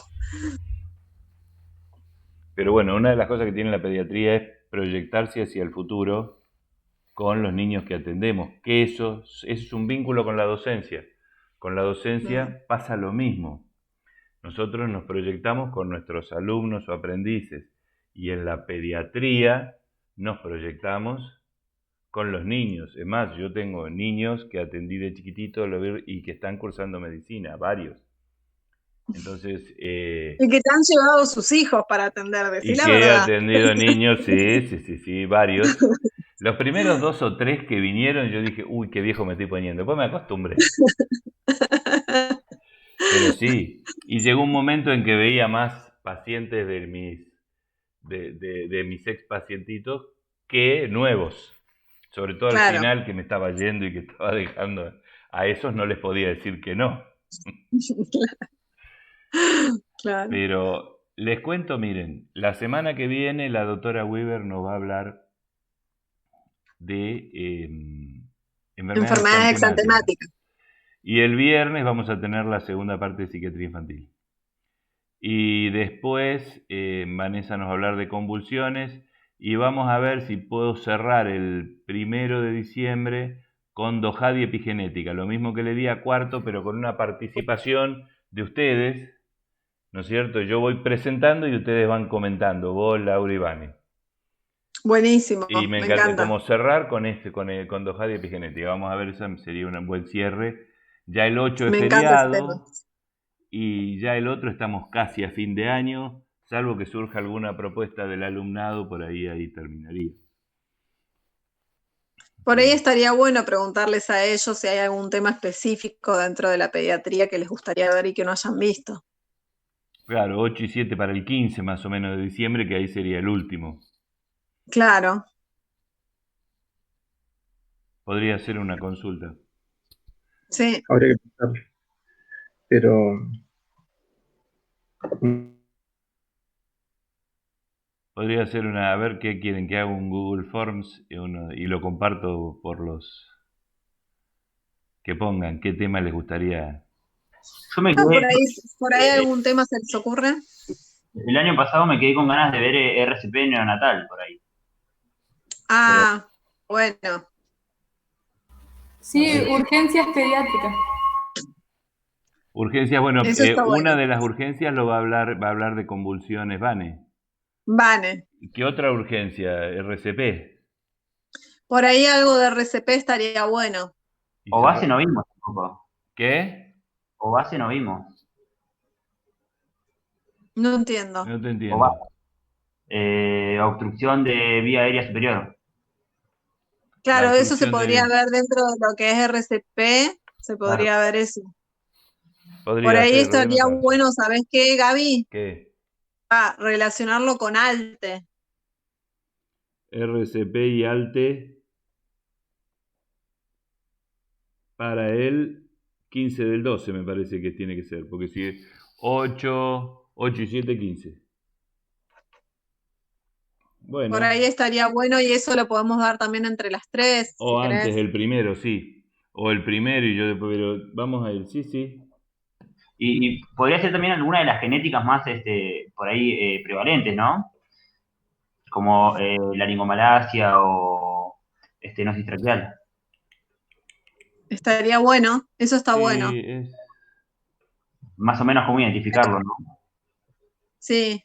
Pero bueno, una de las cosas que tiene la pediatría es proyectarse hacia el futuro con los niños que atendemos, que eso es un vínculo con la docencia. Con la docencia pasa lo mismo. Nosotros nos proyectamos con nuestros alumnos o aprendices y en la pediatría nos proyectamos con los niños. Es más, yo tengo niños que atendí de chiquitito y que están cursando medicina, varios. Entonces... y que te han llevado sus hijos para atender, decir la verdad. Y que he atendido niños, sí, varios. Los primeros 2 o 3 que vinieron, yo dije, uy, qué viejo me estoy poniendo. Después me acostumbré. Pero sí, y llegó un momento en que veía más pacientes de mis ex pacientitos que nuevos. Sobre todo al final, que me estaba yendo y que estaba dejando. A esos no les podía decir que no. Claro. Pero les cuento, miren, la semana que viene la doctora Weaver nos va a hablar de enfermedades exantemáticas. Y el viernes vamos a tener la segunda parte de psiquiatría infantil. Y después Vanessa nos va a hablar de convulsiones y vamos a ver si puedo cerrar el 1 de diciembre con Dojadi epigenética, lo mismo que le di a Cuarto, pero con una participación de ustedes, ¿no es cierto? Yo voy presentando y ustedes van comentando, vos, Laura y Vane. Buenísimo, y me encanta como cerrar con Dojadi epigenética. Vamos a ver, eso sería un buen cierre. Ya el 8 es feriado y ya el otro estamos casi a fin de año, salvo que surja alguna propuesta del alumnado, por ahí terminaría. Por ahí estaría bueno preguntarles a ellos si hay algún tema específico dentro de la pediatría que les gustaría ver y que no hayan visto. Claro, 8 y 7 para el 15 más o menos de diciembre, que ahí sería el último. Claro. Podría ser una consulta. Sí. Habría que pensarlo. Pero... Podría ser a ver qué quieren, que haga un Google Forms y lo comparto por los que pongan, qué tema les gustaría. Yo me quedé, por ahí algún tema se les ocurre. El año pasado me quedé con ganas de ver RCP neonatal por ahí. Ah, bueno. Sí, urgencias pediátricas. Urgencias, bueno, bueno. Una de las urgencias va a hablar de convulsiones, Vane. Vane. ¿Qué otra urgencia? RCP. Por ahí algo de RCP estaría bueno. O base no vimos tampoco. ¿Qué? O base no vimos. No entiendo. No te entiendo. Obstrucción de vía aérea superior. Claro, eso se podría ver dentro de lo que es RCP, se podría ver eso. Por ahí estaría bueno, ¿sabes qué, Gaby? ¿Qué? Relacionarlo con ALTE. RCP y ALTE para el 15 del 12 me parece que tiene que ser, porque si es 8 y 7, 15. Bueno. Por ahí estaría bueno y eso lo podemos dar también entre las 3. O si antes del primero, sí. O el primero y yo después, pero vamos a ir, sí. Y podría ser también alguna de las genéticas más por ahí prevalentes, ¿no? Como la laringomalacia o estenosis traqueal. Estaría bueno, eso está bueno. Más o menos cómo identificarlo, ¿no? Sí.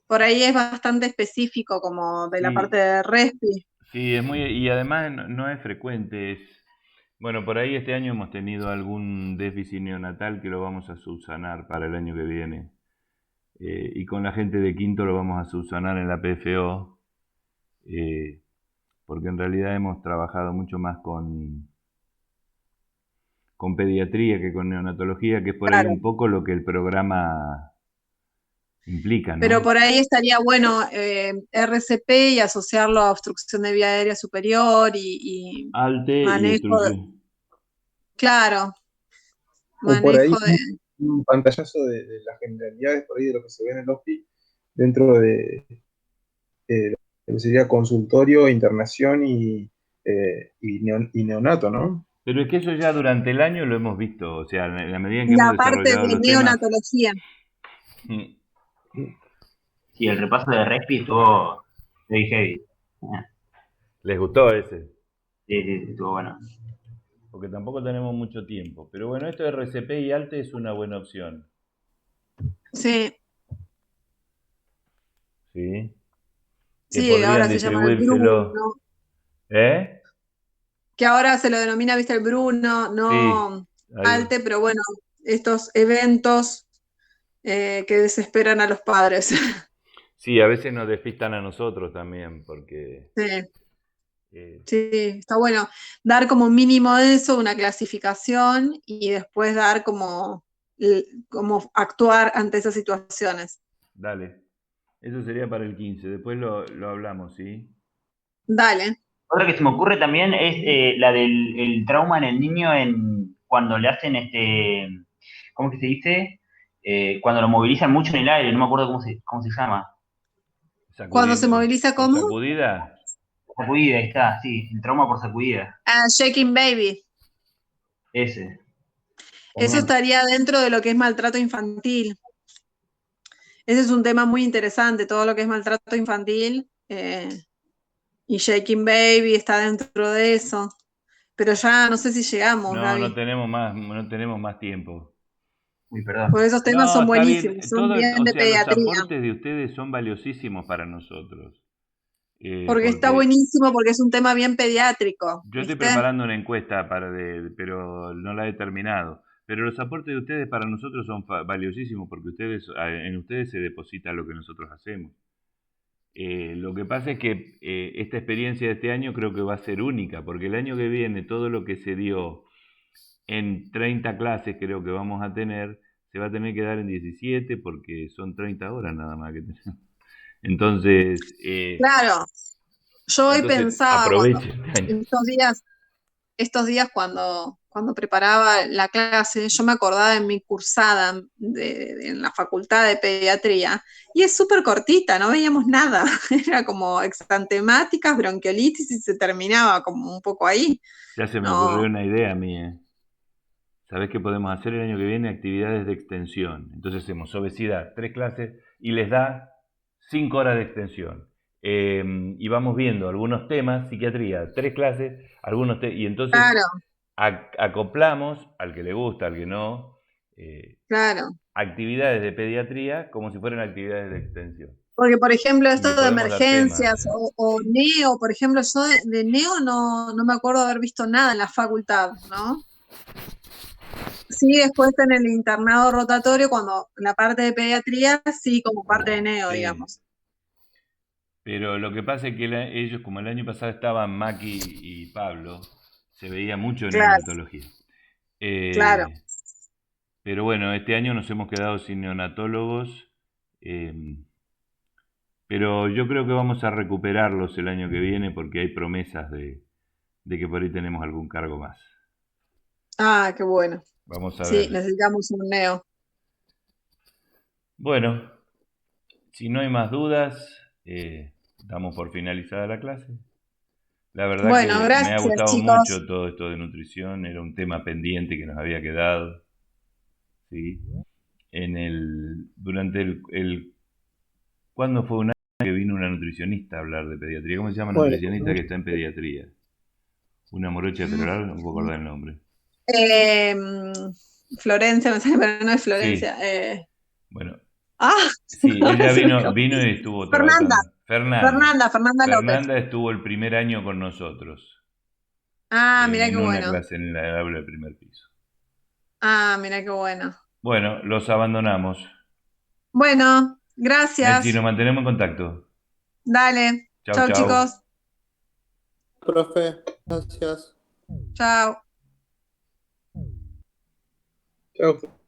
Por ahí es bastante específico como de la parte de respi. Sí, y además no es frecuente. Bueno, por ahí este año hemos tenido algún déficit neonatal que lo vamos a subsanar para el año que viene. Y con la gente de quinto lo vamos a subsanar en la PFO. Porque en realidad hemos trabajado mucho más con pediatría que con neonatología, que es por ahí un poco lo que el programa Implica, ¿no? Pero por ahí estaría bueno RCP y asociarlo a obstrucción de vía aérea superior y ALTE y manejo de, obstrucción. claro, O por ahí manejo de, un pantallazo de las generalidades por ahí de lo que se ve en el OSPI dentro de lo que sería consultorio, internación y neonato, ¿no? Pero es que eso ya durante el año lo hemos visto, o sea, en la medida en que hemos la parte desarrollado de los temas. neonatología. Sí, el repaso de Respi estuvo muy heavy. ¿Les gustó ese? Sí, sí, sí, estuvo bueno. Porque tampoco tenemos mucho tiempo. Pero bueno, esto de RCP y ALTE es una buena opción. Sí, ¿Sí? Que sí, podrían ahora se llama el distribuírselo. Bruno, ¿Eh? que ahora se lo denomina, viste, el Bruno, Sí. no Ahí va. Alte, pero bueno, estos eventos que desesperan a los padres. Sí, a veces nos despistan a nosotros también, porque Sí, sí, está bueno dar como mínimo eso, una clasificación y después dar como actuar ante esas situaciones. dale. Eso sería para el 15. Después lo hablamos, ¿sí? Dale. Otra que se me ocurre también es la del el trauma en el niño cuando le hacen ¿cómo que se dice? Cuando lo movilizan mucho en el aire, no me acuerdo cómo se llama. Cuando se moviliza, ¿Por ¿cómo? sacudida? Sacudida, ahí está, sí, el trauma por sacudida. Shaking Baby. Ese. Eso estaría dentro de lo que es maltrato infantil. Ese es un tema muy interesante, todo lo que es maltrato infantil. Y Shaking Baby está dentro de eso. Pero ya no sé si llegamos, No, Gaby. no tenemos más tiempo. Uy, perdón. Porque esos temas No, son está bien. buenísimos, son bien O de sea, los pediatría. aportes de ustedes son valiosísimos para nosotros. Porque está Porque buenísimo, porque es un tema bien pediátrico, yo estoy ¿viste? preparando una encuesta pero no la he terminado. Pero los aportes de ustedes para nosotros son valiosísimos porque en ustedes se deposita lo que nosotros hacemos. Lo que pasa es que esta experiencia de este año creo que va a ser única, porque el año que viene todo lo que se dio en 30 clases creo que vamos a tener, se va a tener que dar en 17 porque son 30 horas nada más que tenemos. Entonces, Claro, yo hoy entonces pensaba aprovechen este año. estos días cuando preparaba la clase, yo me acordaba de mi cursada en la facultad de pediatría, y es súper cortita, no veíamos nada, era como exantemáticas, bronquiolitis y se terminaba como un poco ahí. Ya se me No, ocurrió una idea a mí, ¿Sabés qué podemos hacer el año que viene? Actividades de extensión. Entonces hacemos obesidad, 3 clases, y les da 5 horas de extensión. Y vamos viendo algunos temas, psiquiatría, 3 clases, y entonces claro, acoplamos al que le gusta, al que no, claro. actividades de pediatría como si fueran actividades de extensión. Porque, por ejemplo, Y esto le de podemos dar temas. emergencias o neo, por ejemplo, yo de neo no me acuerdo haber visto nada en la facultad, ¿no? Sí, después en el internado rotatorio, cuando la parte de pediatría, sí, como parte de neo, Sí. digamos. Pero lo que pasa es que ellos, como el año pasado estaban Maki y Pablo, se veía mucho en Claro. neonatología. Claro. Pero bueno, este año nos hemos quedado sin neonatólogos, pero yo creo que vamos a recuperarlos el año que viene porque hay promesas de que por ahí tenemos algún cargo más. Ah, qué bueno. Vamos a Sí, ver. necesitamos un neo. Bueno, si no hay más dudas, damos por finalizada la clase. La verdad Bueno, que gracias, me ha gustado chicos. mucho todo esto de nutrición, era un tema pendiente que nos había quedado. ¿Sí? Durante ¿cuándo fue un año que vino una nutricionista a hablar de pediatría? ¿Cómo se llama la nutricionista que está en pediatría? Una morocha de pelo largo, no puedo acordar el nombre. Florencia, me sale, pero no es Florencia. Sí. Bueno. Ah, sí, ella vino y estuvo trabajando. Fernanda López. Fernanda estuvo el primer año con nosotros. Ah, mirá qué en una bueno. clase en la aula del primer piso. Ah, mirá qué bueno. Bueno, los abandonamos. Bueno, gracias. Messi, nos mantenemos en contacto. Dale. Chau, Chau, chau. chicos. Profe, gracias. Chao. Chao.